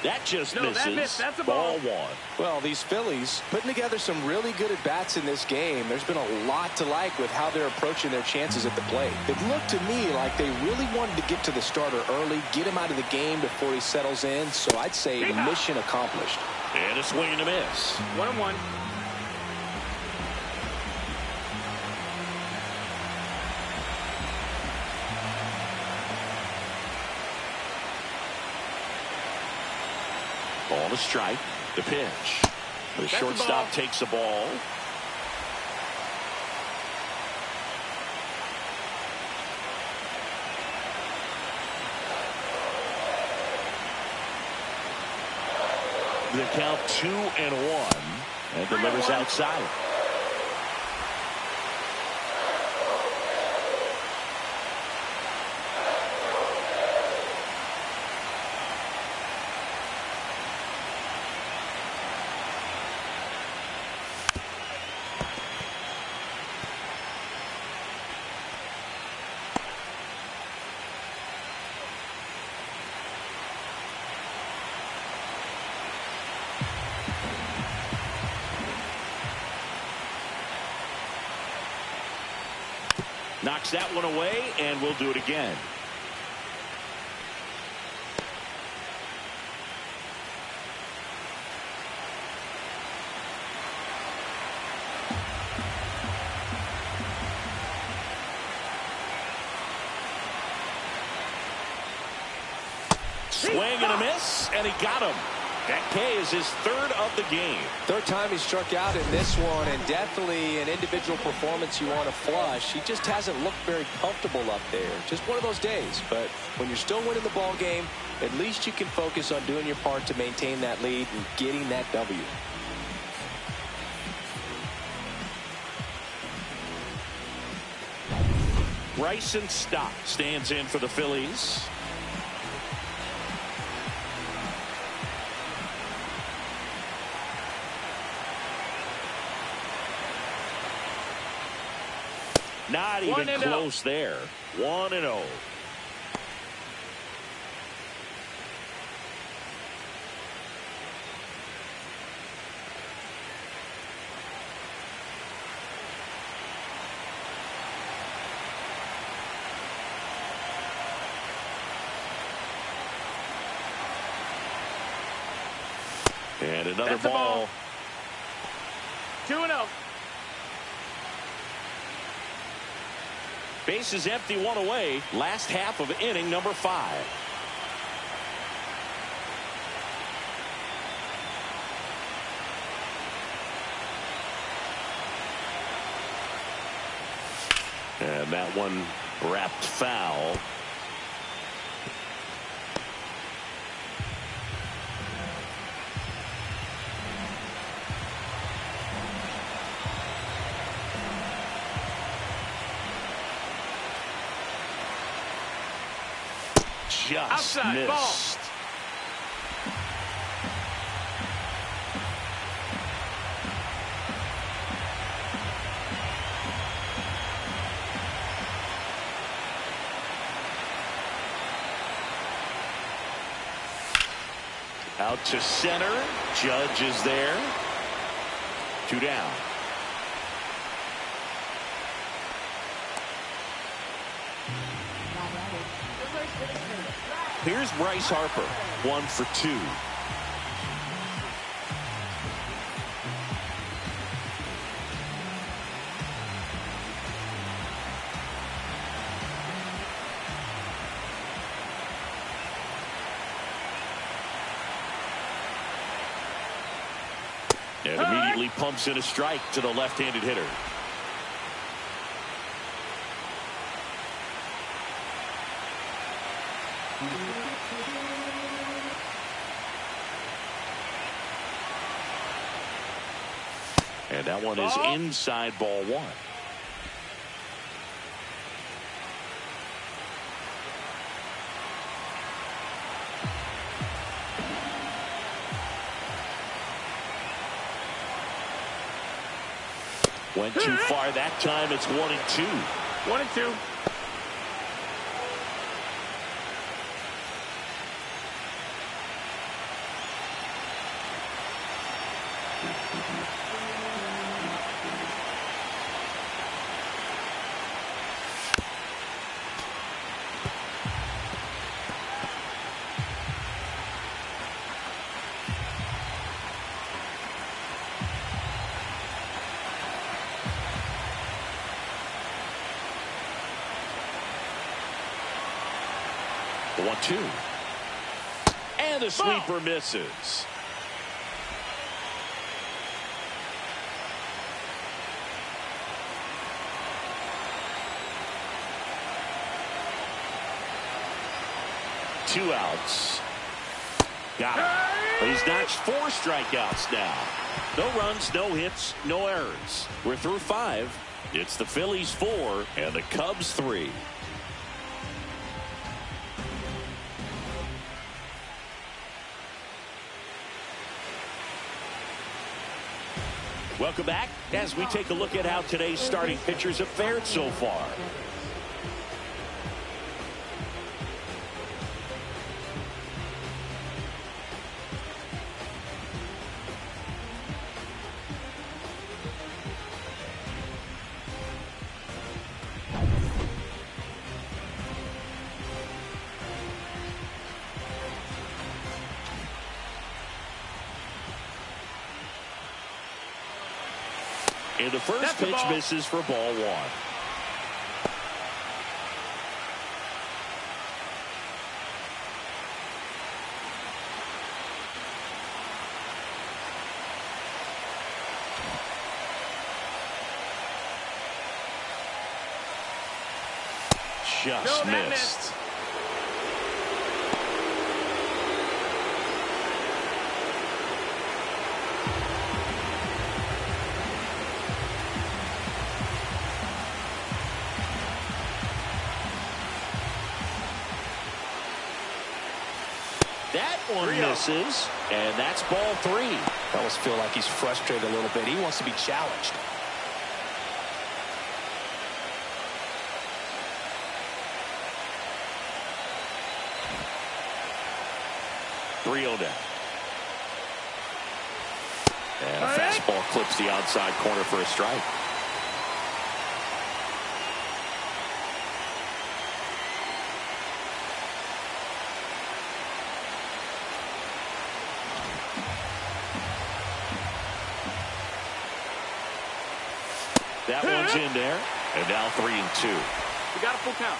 That just misses. That's a ball ball. 1. Well, these Phillies putting together some really good at-bats in this game. There's been a lot to like with how they're approaching their chances at the plate. It looked to me like they really wanted to get to the starter early, get him out of the game before he settles in. So I'd say mission accomplished. And a swing and a miss. 1-1. Ball to strike. The pitch. The shortstop takes the ball. The count 2-1 and delivers outside. Knocks that one away, and we'll do it again. Swing and a miss, and he got him. That K is his third of the game. Third time he struck out in this one, and definitely an individual performance you want to flush. He just hasn't looked very comfortable up there. Just one of those days. But when you're still winning the ball game, at least you can focus on doing your part to maintain that lead and getting that W. Bryson Stott stands in for the Phillies. Not even close there. 1-0. And another ball. 2-0. Base is empty, one away. Last half of inning number 5. And that one wrapped foul. Just outside missed. Ball. Out to center. Judge is there. 2 down. Here's Bryce Harper. 1 for 2. And immediately pumps in a strike to the left-handed hitter. And that one is inside ball 1. Went too far that time. It's 1-2. 1-2. The 1-2. And the sweeper misses. Two outs. Got it. He's notched 4 strikeouts now. No runs, no hits, no errors. We're through 5. It's the Phillies 4 and the Cubs 3. Welcome back as we take a look at how today's starting pitchers have fared so far. And the first pitch misses for ball 1. Just missed. That one misses, and that's ball 3. I almost feel like he's frustrated a little bit. He wants to be challenged. Down. And a fastball clips the outside corner for a strike. That one's in there, and now 3-2. We got a full count.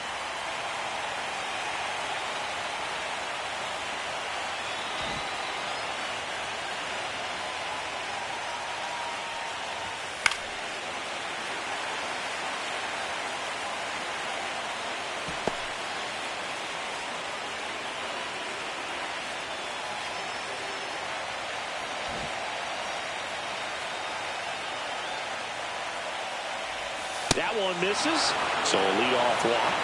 That one misses, so a leadoff walk.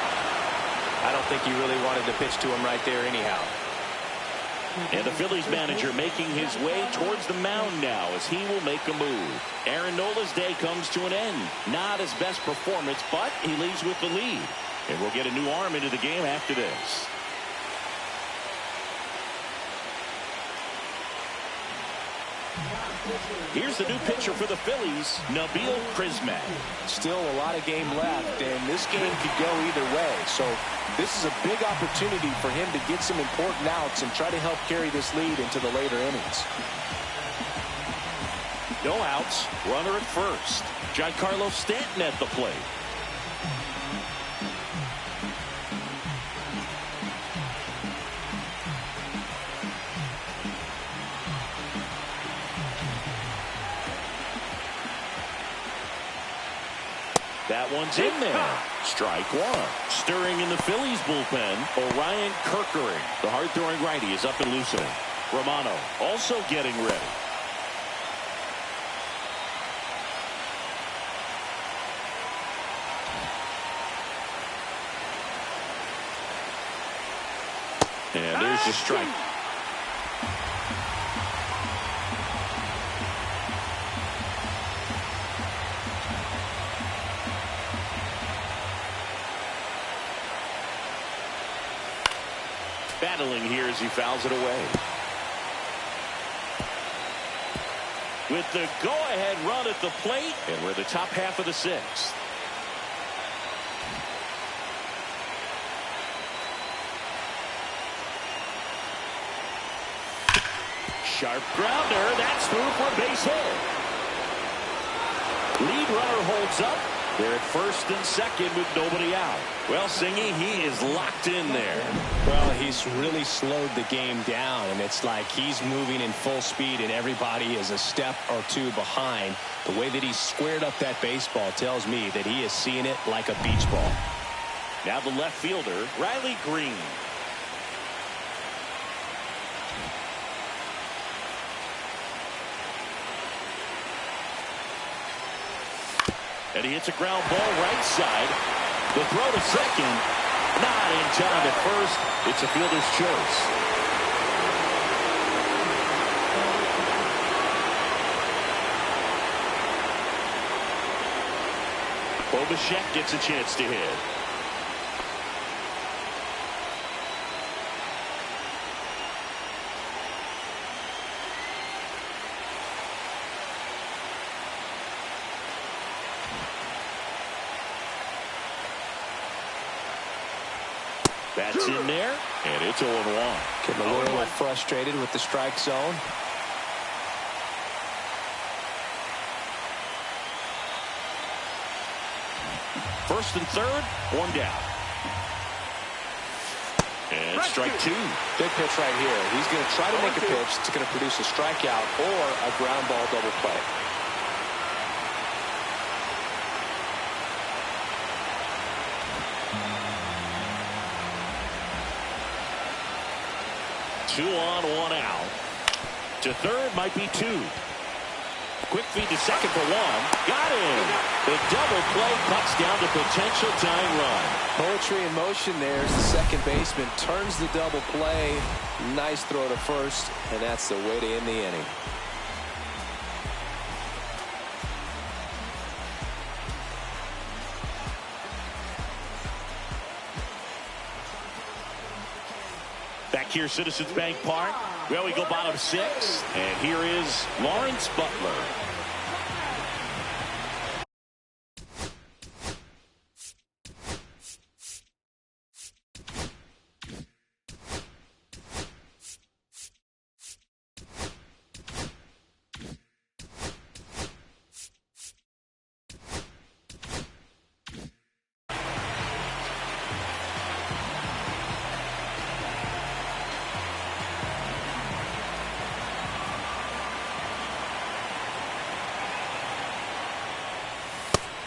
I don't think he really wanted to pitch to him right there anyhow. And the Phillies manager making his way towards the mound now as he will make a move. Aaron Nola's day comes to an end. Not his best performance, but he leaves with the lead. And we'll get a new arm into the game after this. Here's the new pitcher for the Phillies, Nabil Crismatt. Still a lot of game left, and this game could go either way. So this is a big opportunity for him to get some important outs and try to help carry this lead into the later innings. No outs, runner at first. Giancarlo Stanton at the plate. That one's in there. Strike 1. Stirring in the Phillies bullpen, Orion Kerkering. The hard-throwing righty is up and loosening. Romano also getting ready. And there's the strike. Battling here as he fouls it away. With the go-ahead run at the plate, and we're the top half of the 6th. Sharp grounder. That's through for a base hit. Lead runner holds up. They're at first and second with nobody out. Well, Singy, he is locked in there. Well, he's really slowed the game down, and it's like he's moving in full speed, and everybody is a step or two behind. The way that he squared up that baseball tells me that he is seeing it like a beach ball. Now the left fielder, Riley Green. And he hits a ground ball right side. The throw to second. Not in time at first. It's a fielder's choice. Bichette gets a chance to hit. That's in there, and it's 0-1. Getting a little frustrated with the strike zone. First and third, one down. And strike two. Big pitch right here. He's going to try to make a pitch that's going to produce a strikeout or a ground ball double play. Two on, one out. To third might be two. Quick feed to second for one. Got him. The double play cuts down the potential tying run. Poetry in motion there as the second baseman turns the double play. Nice throw to first, and that's the way to end the inning. Back here, Citizens Bank Park. Well, we go bottom six, and here is Lawrence Butler.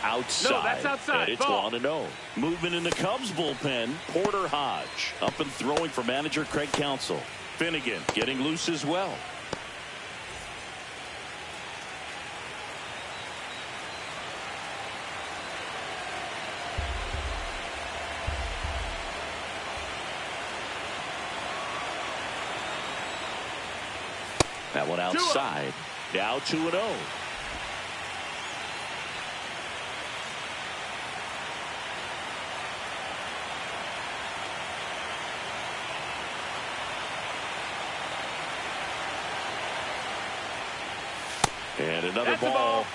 Outside. No, that's outside. And it's 1-0. Movement in the Cubs bullpen. Porter Hodge up and throwing for manager Craig Counsell. Finnegan getting loose as well. That one outside. Now 2-0. And another ball.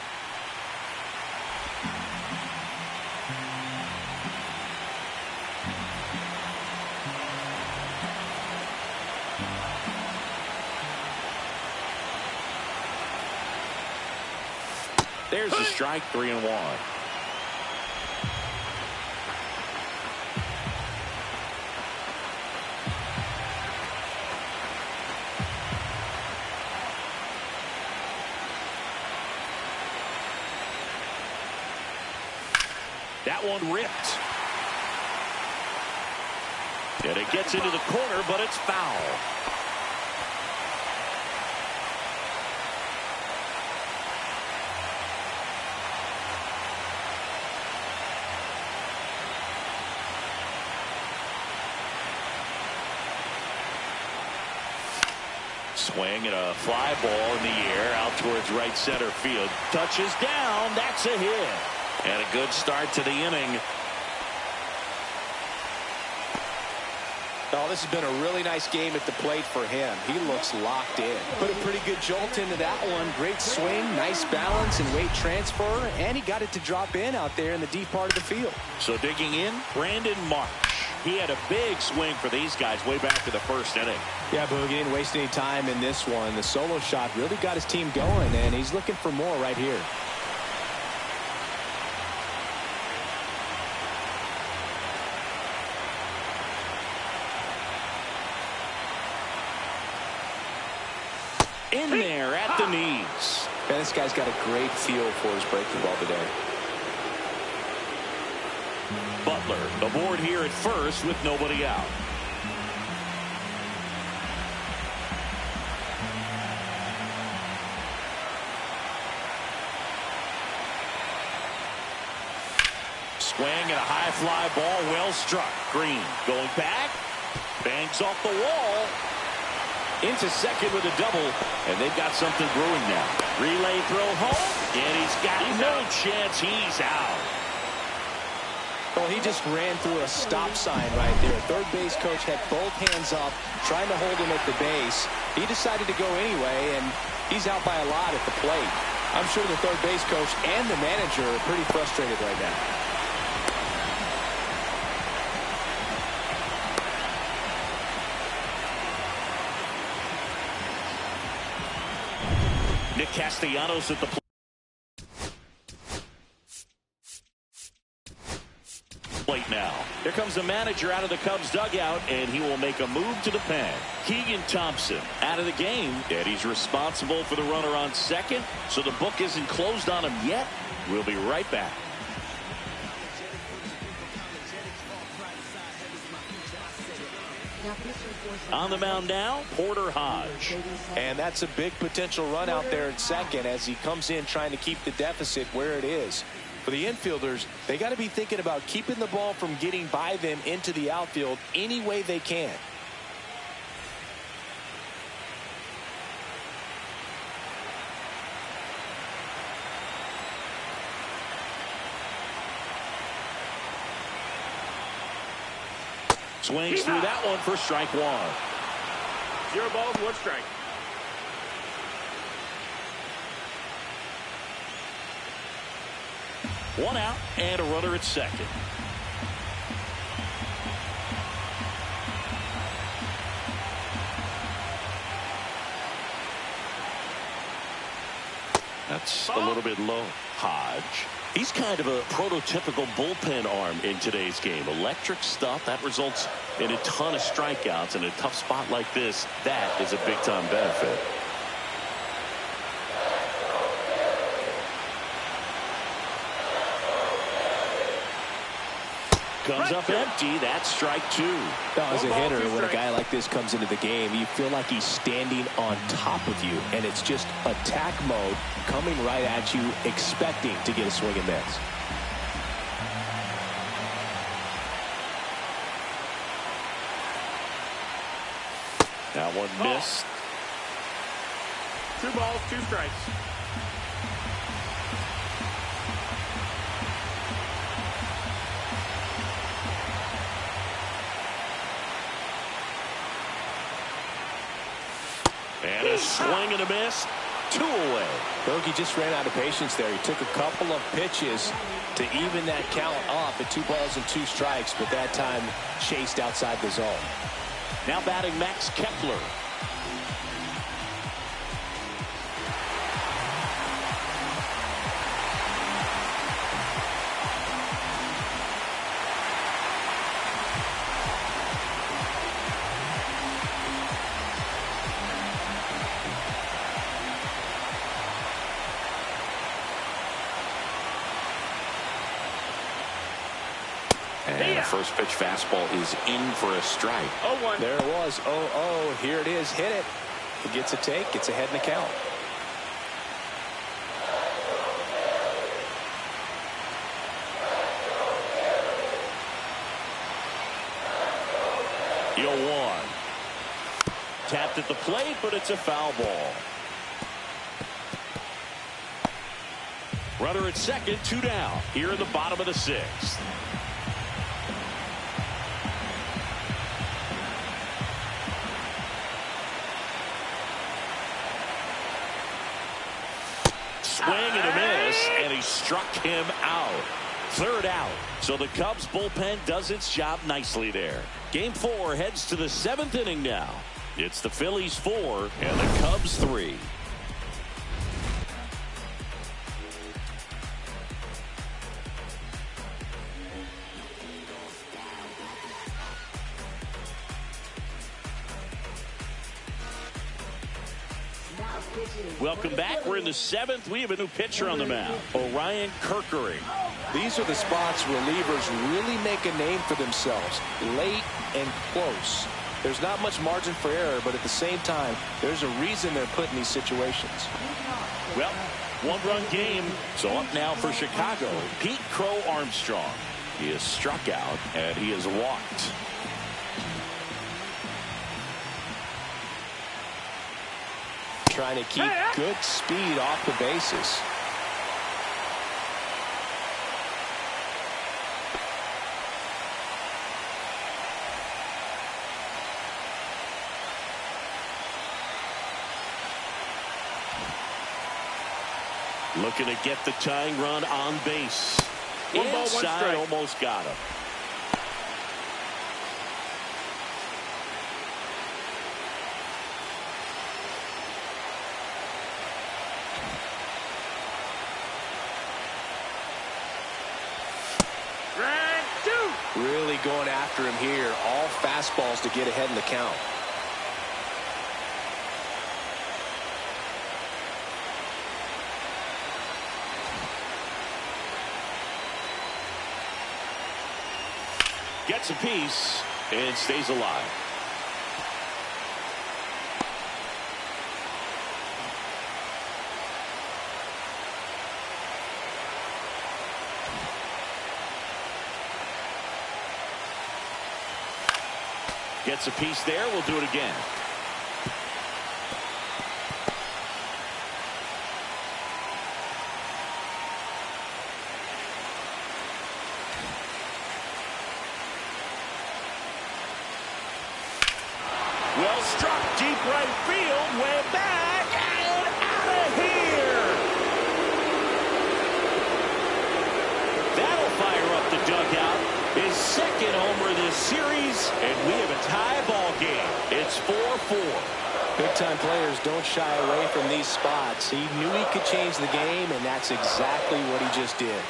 There's a strike, 3-1. That one ripped. And it gets into the corner, but it's foul. Swing and a fly ball in the air out towards right center field. Touches down. That's a hit. And a good start to the inning. Oh, this has been a really nice game at the plate for him. He looks locked in. Put a pretty good jolt into that one. Great swing, nice balance and weight transfer, and he got it to drop in out there in the deep part of the field. So digging in, Brandon Marsh. He had a big swing for these guys way back to the first inning. Yeah, Boog, he didn't waste any time in this one. The solo shot really got his team going, and he's looking for more right here. In there at the knees. Man, this guy's got a great feel for his breaking ball today. Butler aboard here at first with nobody out. Swing and a high fly ball, well struck. Green going back, bangs off the wall. Into second with a double, and they've got something brewing now. Relay throw home, and he's got no chance. He's out. Well, he just ran through a stop sign right there. Third base coach had both hands up, trying to hold him at the base. He decided to go anyway, and he's out by a lot at the plate. I'm sure the third base coach and the manager are pretty frustrated right now. Nick Castellanos at the plate now. Here comes the manager out of the Cubs dugout, and he will make a move to the pen. Keegan Thompson out of the game, and he's responsible for the runner on second, so the book isn't closed on him yet. We'll be right back. On the mound now, Porter Hodge. And that's a big potential run out there at second as he comes in trying to keep the deficit where it is. For the infielders, they got to be thinking about keeping the ball from getting by them into the outfield any way they can. Swings through that one for strike one. 0 balls, 1 strike. One out and a runner at second. That's a little bit low. Hodge. He's kind of a prototypical bullpen arm in today's game. Electric stuff that results in a ton of strikeouts. In a tough spot like this, that is a big-time benefit. Comes up empty. That's strike two. Now, as a hitter, when a guy like this comes into the game, you feel like he's standing on top of you, and it's just attack mode coming right at you, expecting to get a swing and miss. That one missed. 2 balls, 2 strikes. And a swing and a miss. 2 away. Bogey just ran out of patience there. He took a couple of pitches to even that count up at 2 balls and 2 strikes, but that time chased outside the zone. Now batting Max Kepler. And the first pitch fastball is in for a strike. 0-1. There it was. 0-0. Here it is. Hit it. He gets a take. Gets ahead in the count. The 0-1. Tapped at the plate, but it's a foul ball. Runner at second, 2 down. Here in the bottom of the 6th. Swing and a miss, and he struck him out. 3rd out. So the Cubs bullpen does its job nicely there. Game 4 heads to the 7th inning now. It's the Phillies 4 and the Cubs 3. Welcome back. We're in the 7th. We have a new pitcher on the mound, Orion Kerkering. These are the spots relievers really make a name for themselves, late and close. There's not much margin for error, but at the same time, there's a reason they're put in these situations. Well, 1-run game. So up now for Chicago, Pete Crow Armstrong. He is struck out and he is walked. Trying to keep good speed off the bases. Looking to get the tying run on base. One ball, one Inside, strike. almost got him. Really going after him here. All fastballs to get ahead in the count. Gets a piece and stays alive. Gets a piece there. We'll do it again. Well struck deep right field, way back and out of here. That'll fire up the dugout. His second homer this series, and we have a tie ball game. It's 4-4. Big-time players don't shy away from these spots. He knew he could change the game, and that's exactly what he just did.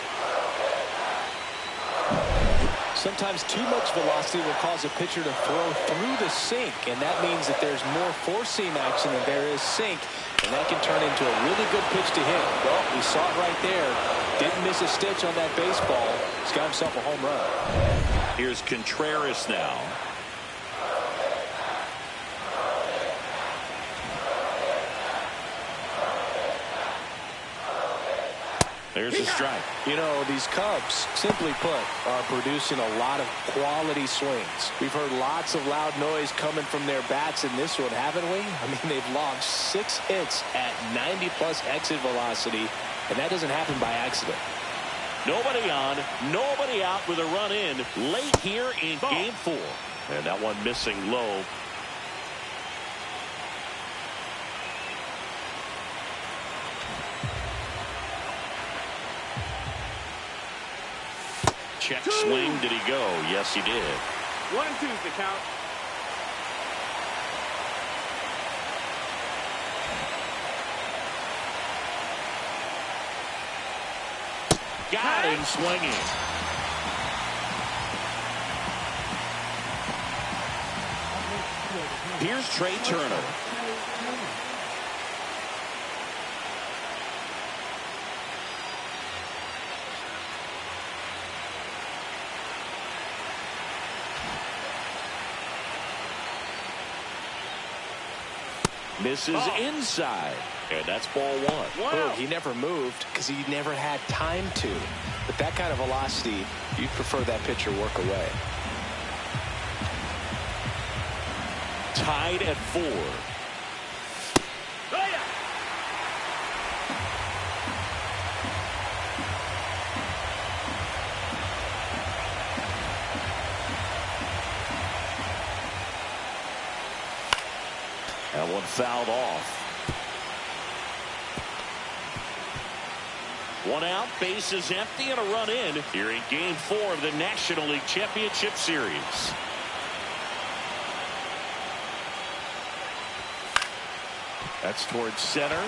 Sometimes too much velocity will cause a pitcher to throw through the sink, and that means that there's more four-seam action than there is sink, and that can turn into a really good pitch to hit. Well, we saw it right there. Didn't miss a stitch on that baseball. He's got himself a home run. Here's Contreras now. There's a strike. You know, these Cubs, simply put, are producing a lot of quality swings. We've heard lots of loud noise coming from their bats in this one, haven't we? I mean, they've logged 6 hits at 90-plus exit velocity, and that doesn't happen by accident. Nobody on, nobody out with a run in late here in Game 4. And that one missing low. Check swing. Did he go? Yes, he did. 1-2's the count. Got him swinging. Here's Trey Turner. Misses inside, and that's ball 1. Wow. He never moved because he never had time to. But that kind of velocity, you'd prefer that pitcher work away. Tied at 4. Oh, yeah. That one fouled off. 1 out, bases empty, and a run in here in Game 4 of the National League Championship Series. That's towards center.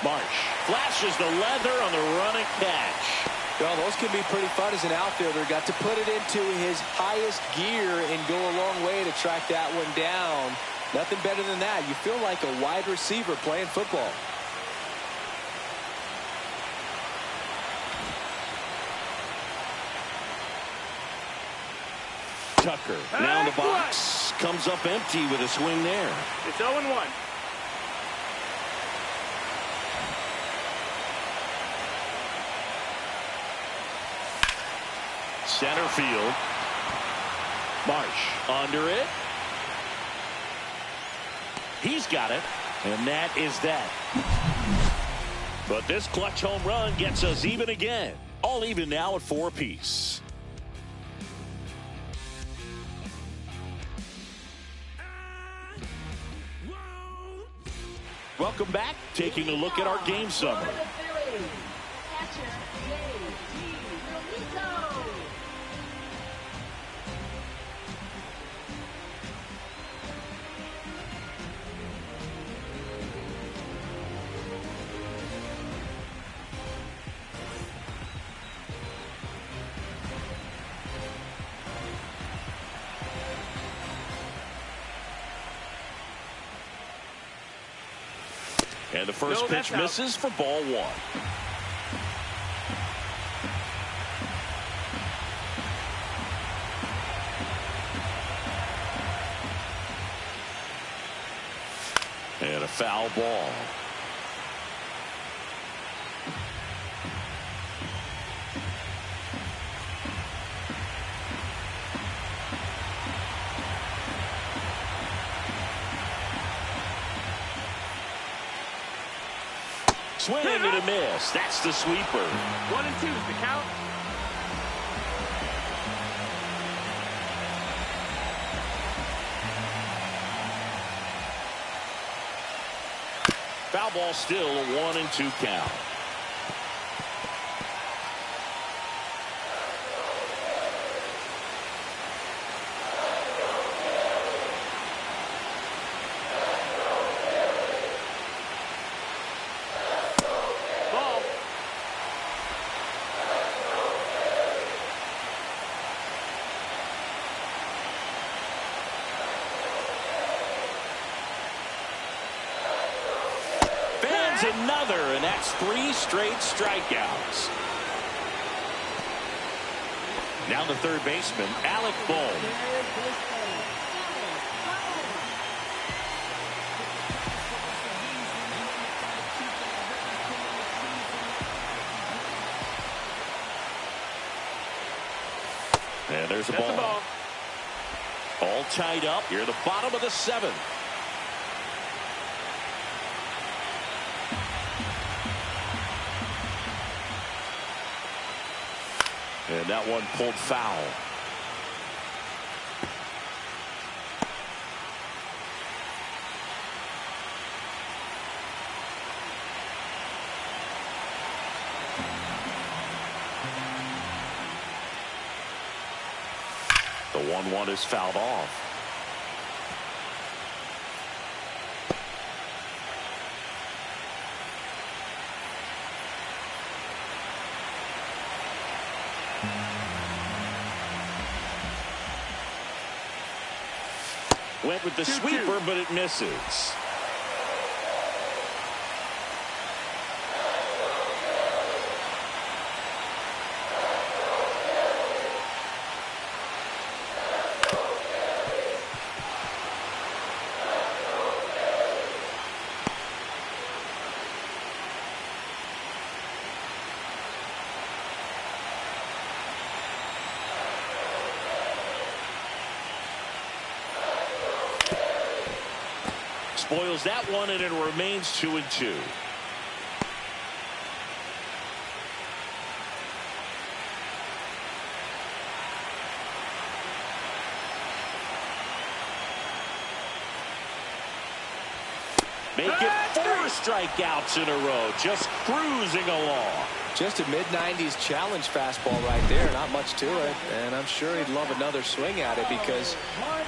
Marsh flashes the leather on the running catch. Well, those can be pretty fun as an outfielder. Got to put it into his highest gear and go a long way to track that one down. Nothing better than that. You feel like a wide receiver playing football. Tucker now in the box. Comes up empty with a swing there. It's 0-1. Center field. Marsh under it. He's got it. And that is that. But this clutch home run gets us even again. All even now at 4 apiece. Welcome back. Taking a look at our game summary. And the first pitch misses for ball 1. And a foul ball. Swing and a miss. That's the sweeper. 1 and 2 is the count. Foul ball, still a 1 and 2 count. Another, and that's 3 straight strikeouts. Now the third baseman, Alec Bohm. And there's a ball. All tied up here at the bottom of the 7th. And that one pulled foul. The 1-1 is fouled off. Went with the sweeper, but it misses. Spoils that one, and it remains 2-2. Make it 4 strikeouts in a row, just cruising along. Just a mid-90s challenge fastball right there. Not much to it. And I'm sure he'd love another swing at it because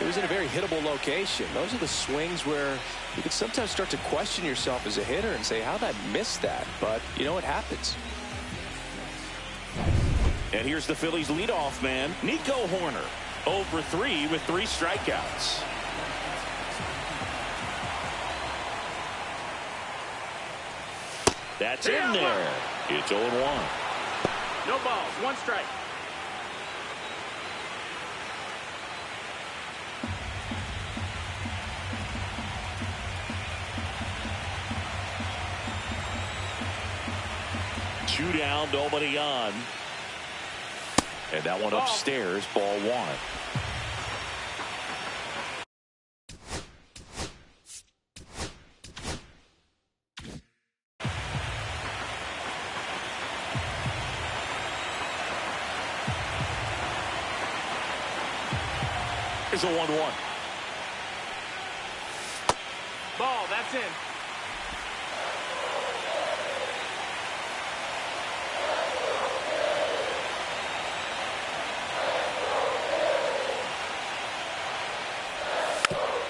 it was in a very hittable location. Those are the swings where you can sometimes start to question yourself as a hitter and say, how'd I miss that? But, you know, it happens. And here's the Phillies leadoff man, Nico Horner. 0 for 3 with 3 strikeouts. That's in there. It's 0-1. No balls, 1 strike. Two down, nobody on. And that one upstairs, ball one. Here's a 1-1. Ball, that's in.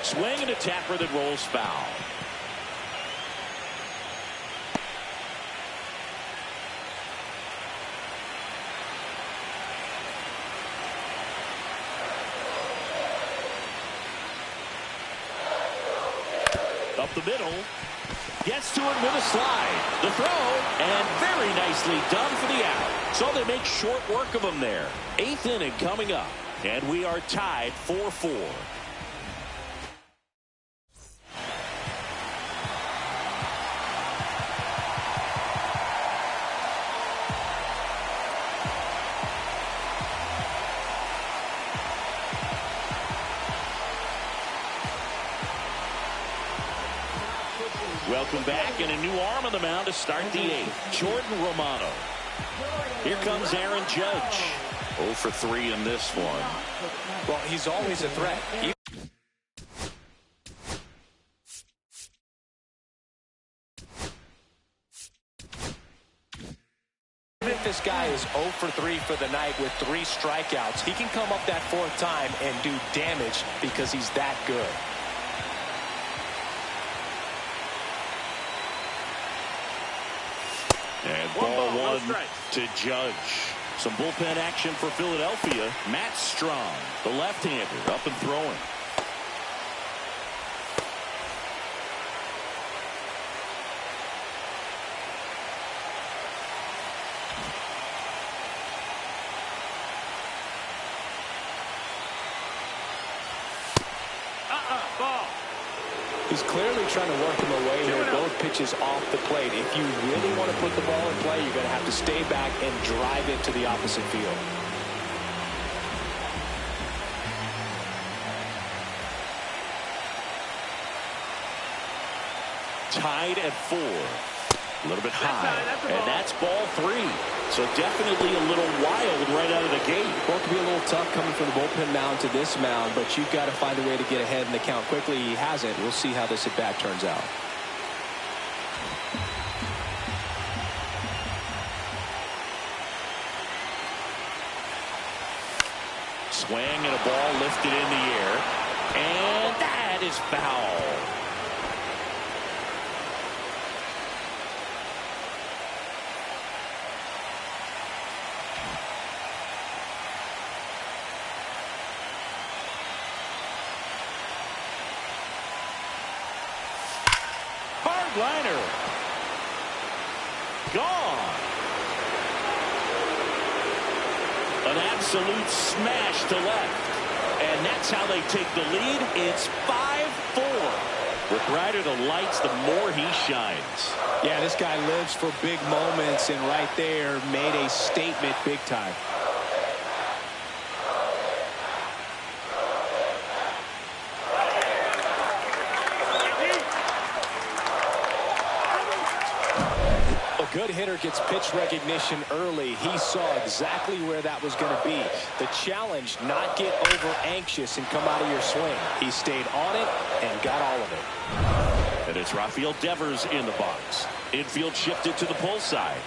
Swing and a tapper that rolls foul. Up the middle. Gets to it with a slide. The throw, and very nicely done for the out. So they make short work of him there. 8th inning coming up, and we are tied 4-4. Welcome back, and a new arm on the mound to start the 8th. Jordan Romano. Here comes Aaron Judge. 0 for 3 in this one. Well, he's always a threat. If this guy is 0 for 3 for the night with 3 strikeouts, he can come up that 4th time and do damage because he's that good. And ball one to Judge. Some bullpen action for Philadelphia. Matt Strong, the left-hander, up and throwing. Ball. He's clearly trying to work him away here. Both pitches off the plate. If you really want to put the ball in play, you're going to have to stay back and drive it to the opposite field. Tied at 4. A little bit high. And that's ball 3. So definitely a little wild right out of the gate. Well, it could be a little tough coming from the bullpen mound to this mound, but you've got to find a way to get ahead in the count quickly. He hasn't. We'll see how this at-bat turns out. Swing and a ball lifted in the air. And that is foul. Liner. Gone. An absolute smash to left. And that's how they take the lead. It's 5-4. The brighter the lights, the more he shines. Yeah, this guy lives for big moments, and right there made a statement big time. Good hitter gets pitch recognition early. He saw exactly where that was going to be. The challenge, not get over anxious and come out of your swing. He stayed on it and got all of it. And it's Rafael Devers in the box. Infield shifted to the pull side.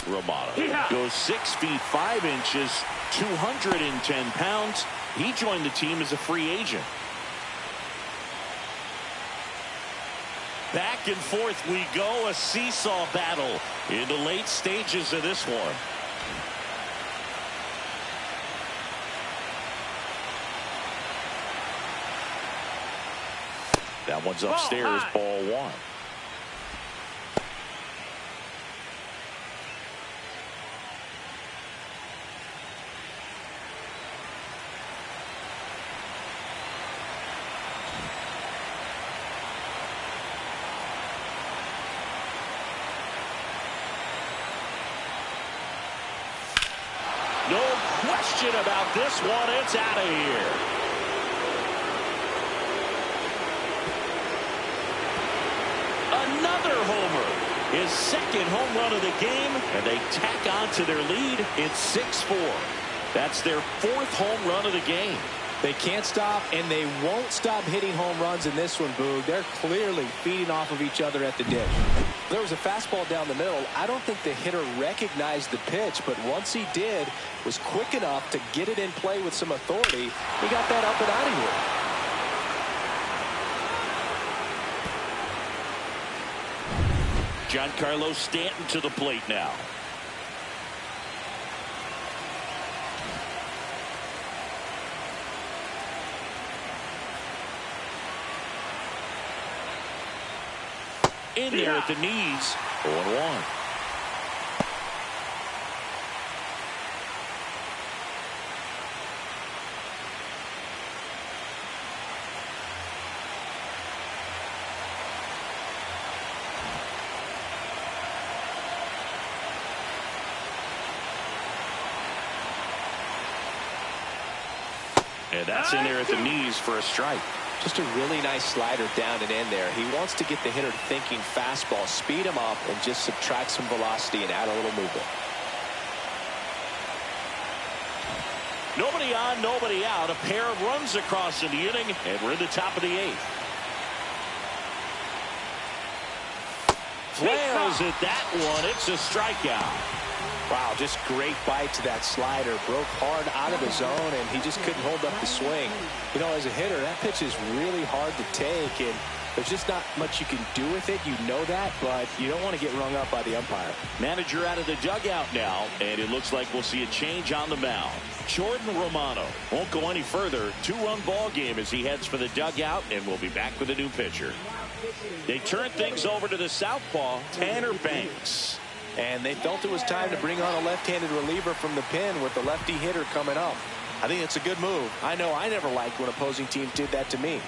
Romano goes 6 feet 5 inches, 210 pounds. He joined the team as a free agent. Back and forth we go, a seesaw battle in the late stages of this one. That one's upstairs, ball 1. question about this one. It's out of here. Another homer. His second home run of the game, and they tack on to their lead. It's 6-4. That's their fourth home run of the game. They can't stop, and they won't stop hitting home runs in this one, Boog. They're clearly feeding off of each other at the dish. There was a fastball down the middle. I don't think the hitter recognized the pitch, but once he did, was quick enough to get it in play with some authority. He got that up and out of here. Giancarlo Stanton to the plate now. In there at the knees. 0-1. And that's in there at the knees for a strike. Just a really nice slider down and in there. He wants to get the hitter thinking fastball, speed him up, and just subtract some velocity and add a little movement. Nobody on, nobody out. A pair of runs across in the inning, and we're in the top of the eighth. Flares at that one. It's a strikeout. Wow, just great bite to that slider. Broke hard out of the zone, and he just couldn't hold up the swing. You know, as a hitter, that pitch is really hard to take, and there's just not much you can do with it. You know that, but you don't want to get rung up by the umpire. Manager out of the dugout now, and it looks like we'll see a change on the mound. Jordan Romano won't go any further. 2-run ball game as he heads for the dugout, and we'll be back with a new pitcher. They turn things over to the southpaw, Tanner Banks. And they felt it was time to bring on a left-handed reliever from the pen with the lefty hitter coming up. I think it's a good move. I know I never liked when opposing teams did that to me.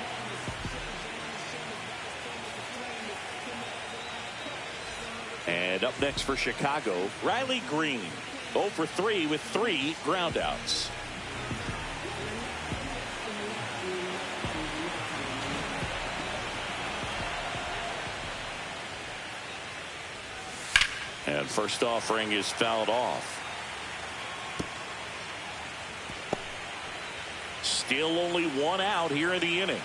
And up next for Chicago, Riley Green. 0 for 3 with 3 groundouts. And first offering is fouled off. Still only 1 out here in the inning.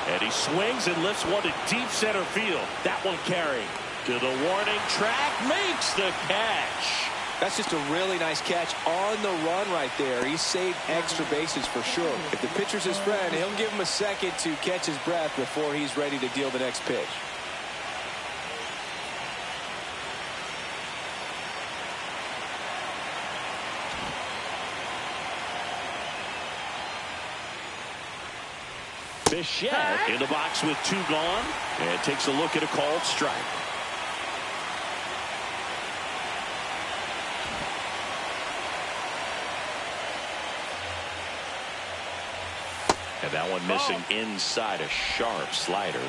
And he swings and lifts one to deep center field. That one carrying to the warning track, makes the catch. That's just a really nice catch on the run right there. He saved extra bases for sure. If the pitcher's his friend, he'll give him a second to catch his breath before he's ready to deal the next pitch. Bichette in the box with 2 gone, and takes a look at a called strike. And that one missing inside, a sharp slider.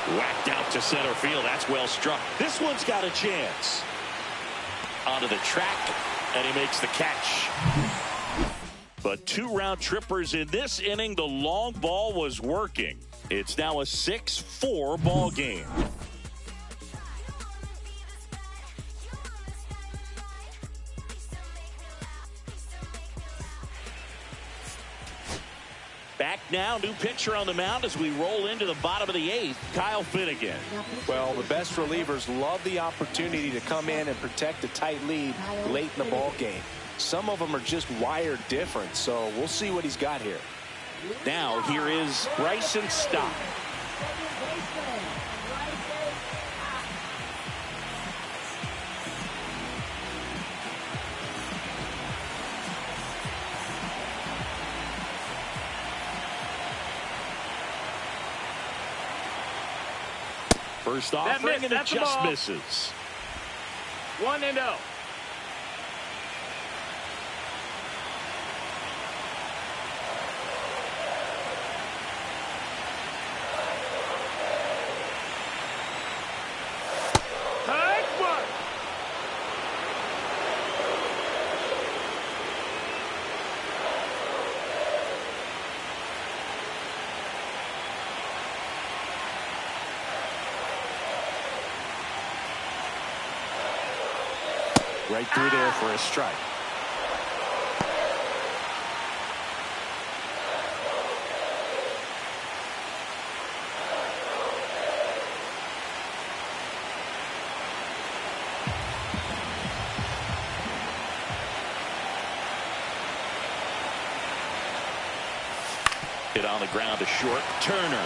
Whacked out to center field. That's well struck. This one's got a chance. Onto the track, and he makes the catch. But 2 round trippers in this inning. The long ball was working. It's now a 6-4 ball game. Back now, new pitcher on the mound as we roll into the bottom of the 8th. Kyle Finnegan. Well, the best relievers love the opportunity to come in and protect a tight lead late in the ball game. Some of them are just wired different, so we'll see what he's got here. Now here is Bryson Stott. First offering, and it just misses. 1-0. Right through there for a strike. Hit on the ground to short. Turner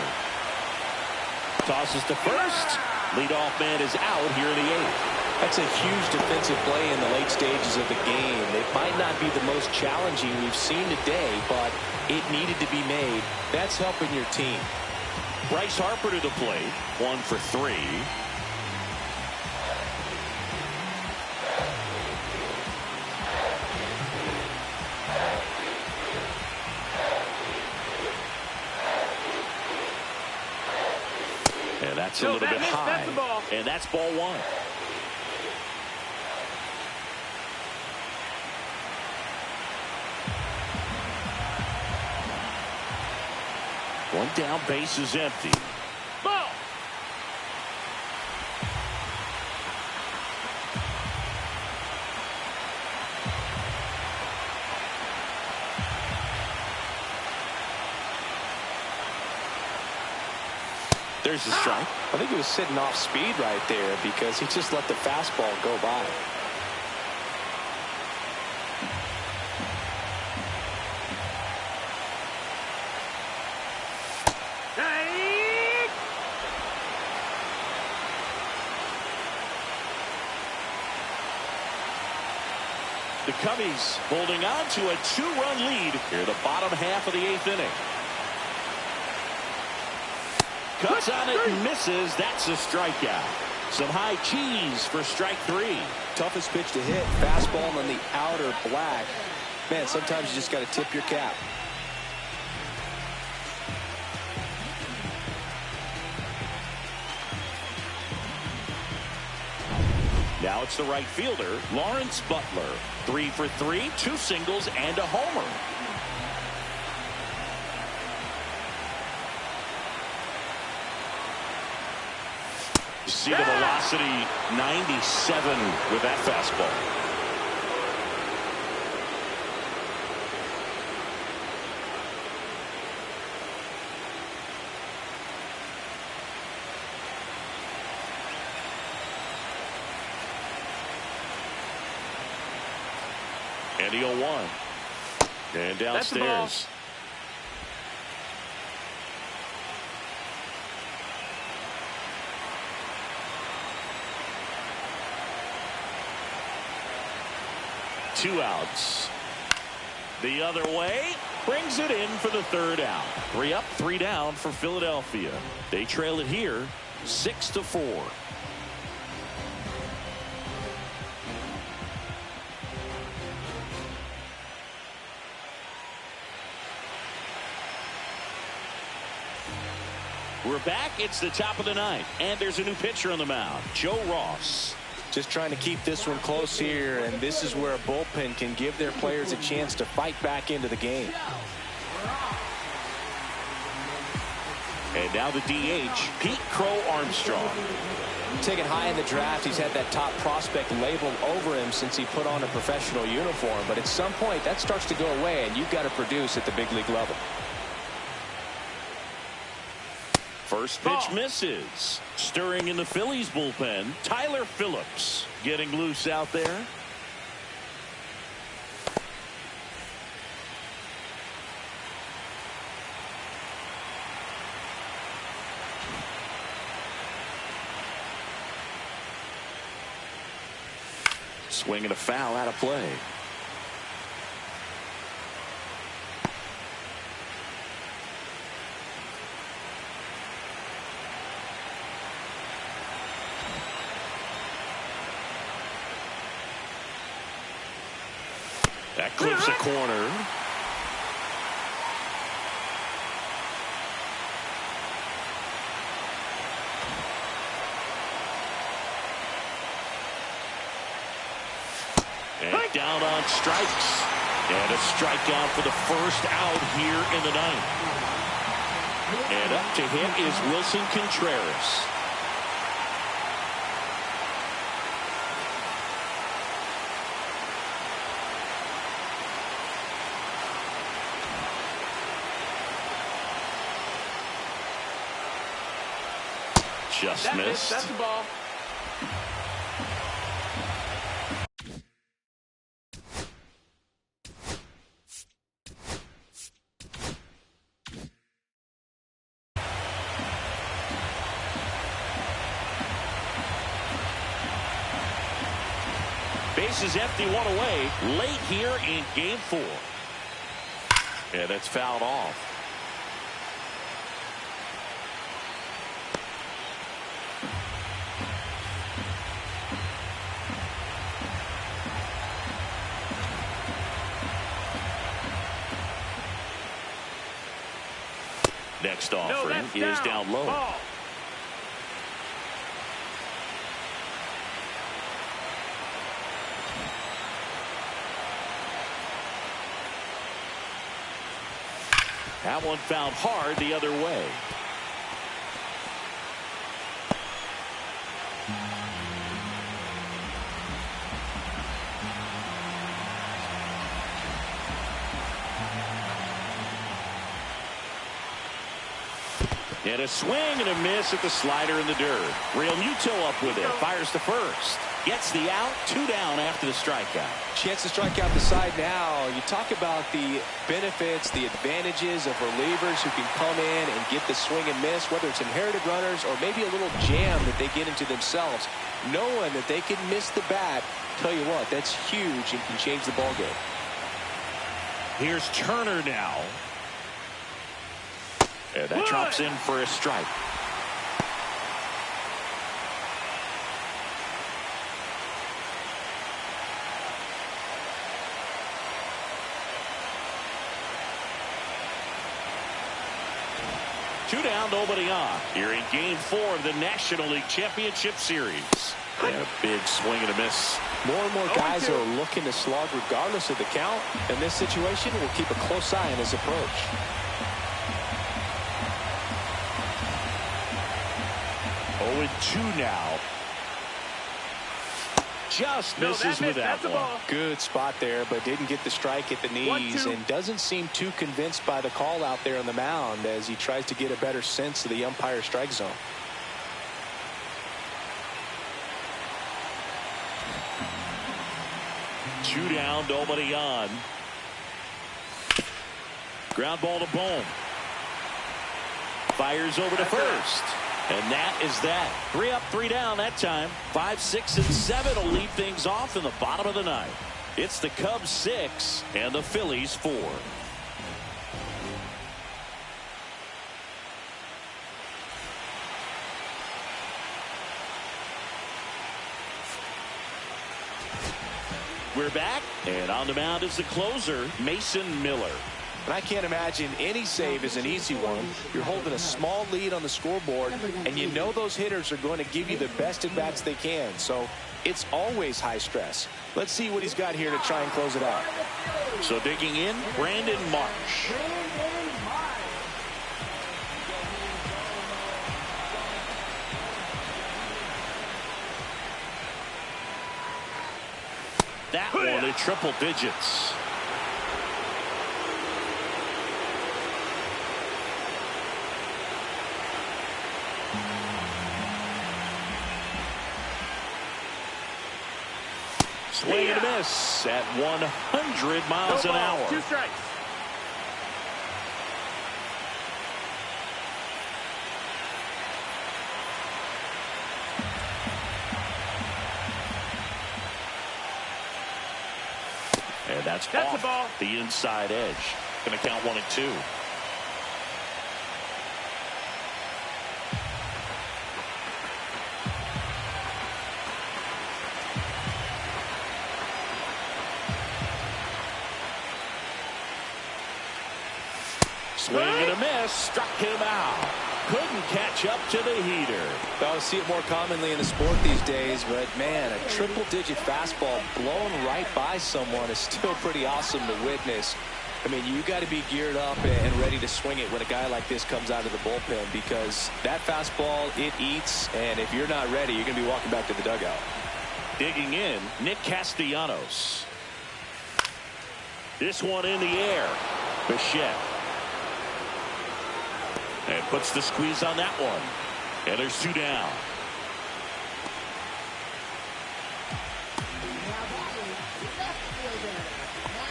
tosses to first. Leadoff man is out here in the 8th. That's a huge defensive play in the late stages of the game. It might not be the most challenging we've seen today, but it needed to be made. That's helping your team. Bryce Harper to the plate. 1 for 3. And that's a little bit high. And that's ball 1. One down, base is empty. Ball. There's the strike. I think he was sitting off speed right there because he just let the fastball go by. The Cubbies holding on to a 2-run lead here the bottom half of the 8th inning. Cuts on it and misses. That's a strikeout. Some high cheese for strike 3. Toughest pitch to hit. Fastball on the outer black. Man, sometimes you just got to tip your cap. Now it's the right fielder, Lawrence Butler. 3 for 3, 2 singles and a homer. You see the velocity 97 with that fastball. And the 0-1. And downstairs. 2 outs. The other way. Brings it in for the 3rd out. 3 up, 3 down for Philadelphia. They trail it here 6-4. We're back. It's the top of the 9th. And there's a new pitcher on the mound. Joe Ross. Just trying to keep this one close here, and this is where a bullpen can give their players a chance to fight back into the game. And now the DH, Pete Crow Armstrong. Taken high in the draft, he's had that top prospect label over him since he put on a professional uniform. But at some point, that starts to go away, and you've got to produce at the big league level. First pitch misses. Stirring in the Phillies bullpen, Tyler Phillips getting loose out there. Swinging a foul out of play. flips a corner. And down on strikes. And a strikeout for the first out here in the ninth. And up to him is Wilson Contreras. Just missed. That's the ball. Bases empty, one away. Late here in game 4. And it's fouled off. Next offering is down low. Ball. That one found hard the other way. And a swing and a miss at the slider in the dirt. Real Muto up with it. Fires to first. Gets the out. 2 down after the strikeout. Chance to strike out the side now. You talk about the benefits, the advantages of relievers who can come in and get the swing and miss, whether it's inherited runners or maybe a little jam that they get into themselves. Knowing that they can miss the bat, tell you what, that's huge and can change the ball game. Here's Turner now. And that drops in for a strike. Two down, nobody on. Here in game 4 of the National League Championship Series. And a big swing and a miss. More and more guys are looking to slug regardless of the count. In this situation, we'll keep a close eye on his approach. 0-2 now. Just misses with that one. Good spot there, but didn't get the strike at the knees and doesn't seem too convinced by the call out there on the mound as he tries to get a better sense of the umpire strike zone. Two down, nobody on. Ground ball to Bohm. Fires over to first. And that is that. 3 up, 3 down that time. 5, 6, and 7 will lead things off in the bottom of the ninth. It's the Cubs 6 and the Phillies 4. We're back, and on the mound is the closer, Mason Miller. And I can't imagine any save is an easy one. You're holding a small lead on the scoreboard, and you know those hitters are going to give you the best at-bats they can. So it's always high stress. Let's see what he's got here to try and close it out. So digging in, Brandon Marsh. That one in triple digits. Swing and a miss at 100 miles an hour. 2 strikes. And that's That's off the ball. The inside edge. Going to count 1 and 2. Swing and a miss. Struck him out. Couldn't catch up to the heater. Well, I see it more commonly in the sport these days, but man, a triple-digit fastball blown right by someone is still pretty awesome to witness. I mean, you got to be geared up and ready to swing it when a guy like this comes out of the bullpen, because that fastball, it eats, and if you're not ready, you're going to be walking back to the dugout. Digging in, Nick Castellanos. This one in the air. Bichette. And puts the squeeze on that one. And there's 2 down.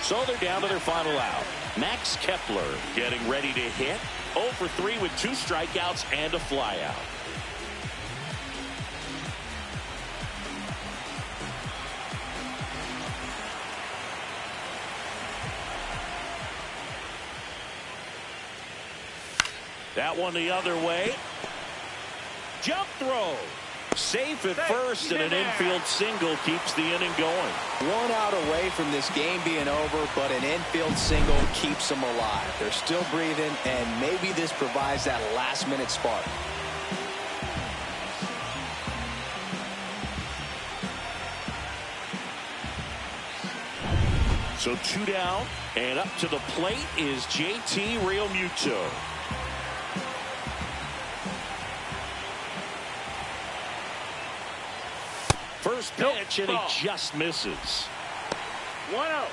So they're down to their final out. Max Kepler getting ready to hit. 0 for 3 with 2 strikeouts and a flyout. That one the other way. Jump throw. Safe at first, and an infield single keeps the inning going. 1 out away from this game being over, but an infield single keeps them alive. They're still breathing, and maybe this provides that last-minute spark. So 2 down, and up to the plate is JT Realmuto. First pitch, and he just misses. 1-0.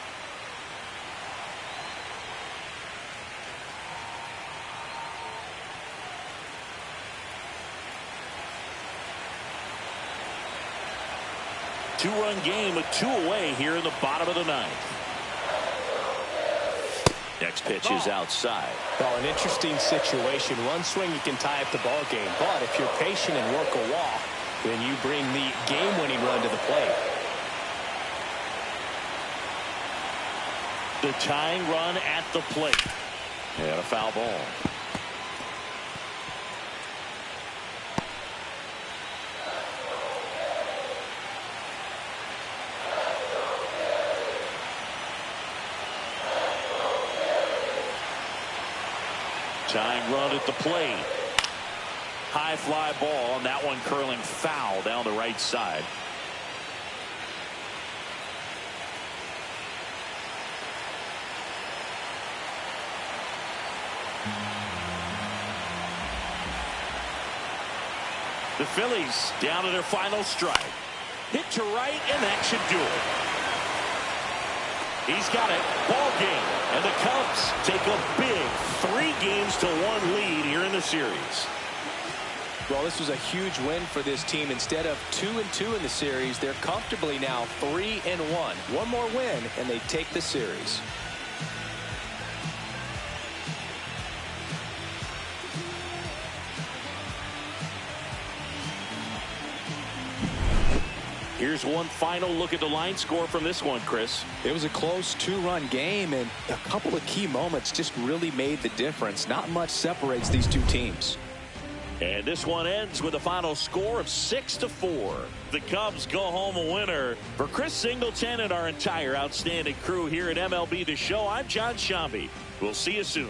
Two-run game with 2 away here in the bottom of the 9th. Next pitch is outside. Well, an interesting situation. One swing, you can tie up the ball game, but if you're patient and work a walk, then you bring the game-winning run to the plate. The tying run at the plate. And a foul ball. Tying run at the plate. High fly ball, and that one curling foul down the right side. The Phillies down to their final strike. Hit to right, and that should do it. He's got it. Ball game. And the Cubs take a big 3-1 lead here in the series. Well, this was a huge win for this team. Instead of 2-2 in the series, they're comfortably now 3-1. One more win, and they take the series. Here's one final look at the line score from this one, Chris. It was a close 2-run game, and a couple of key moments just really made the difference. Not much separates these two teams. And this one ends with a final score of 6-4. The Cubs go home a winner. For Chris Singleton and our entire outstanding crew here at MLB The Show, I'm John Shambi. We'll see you soon.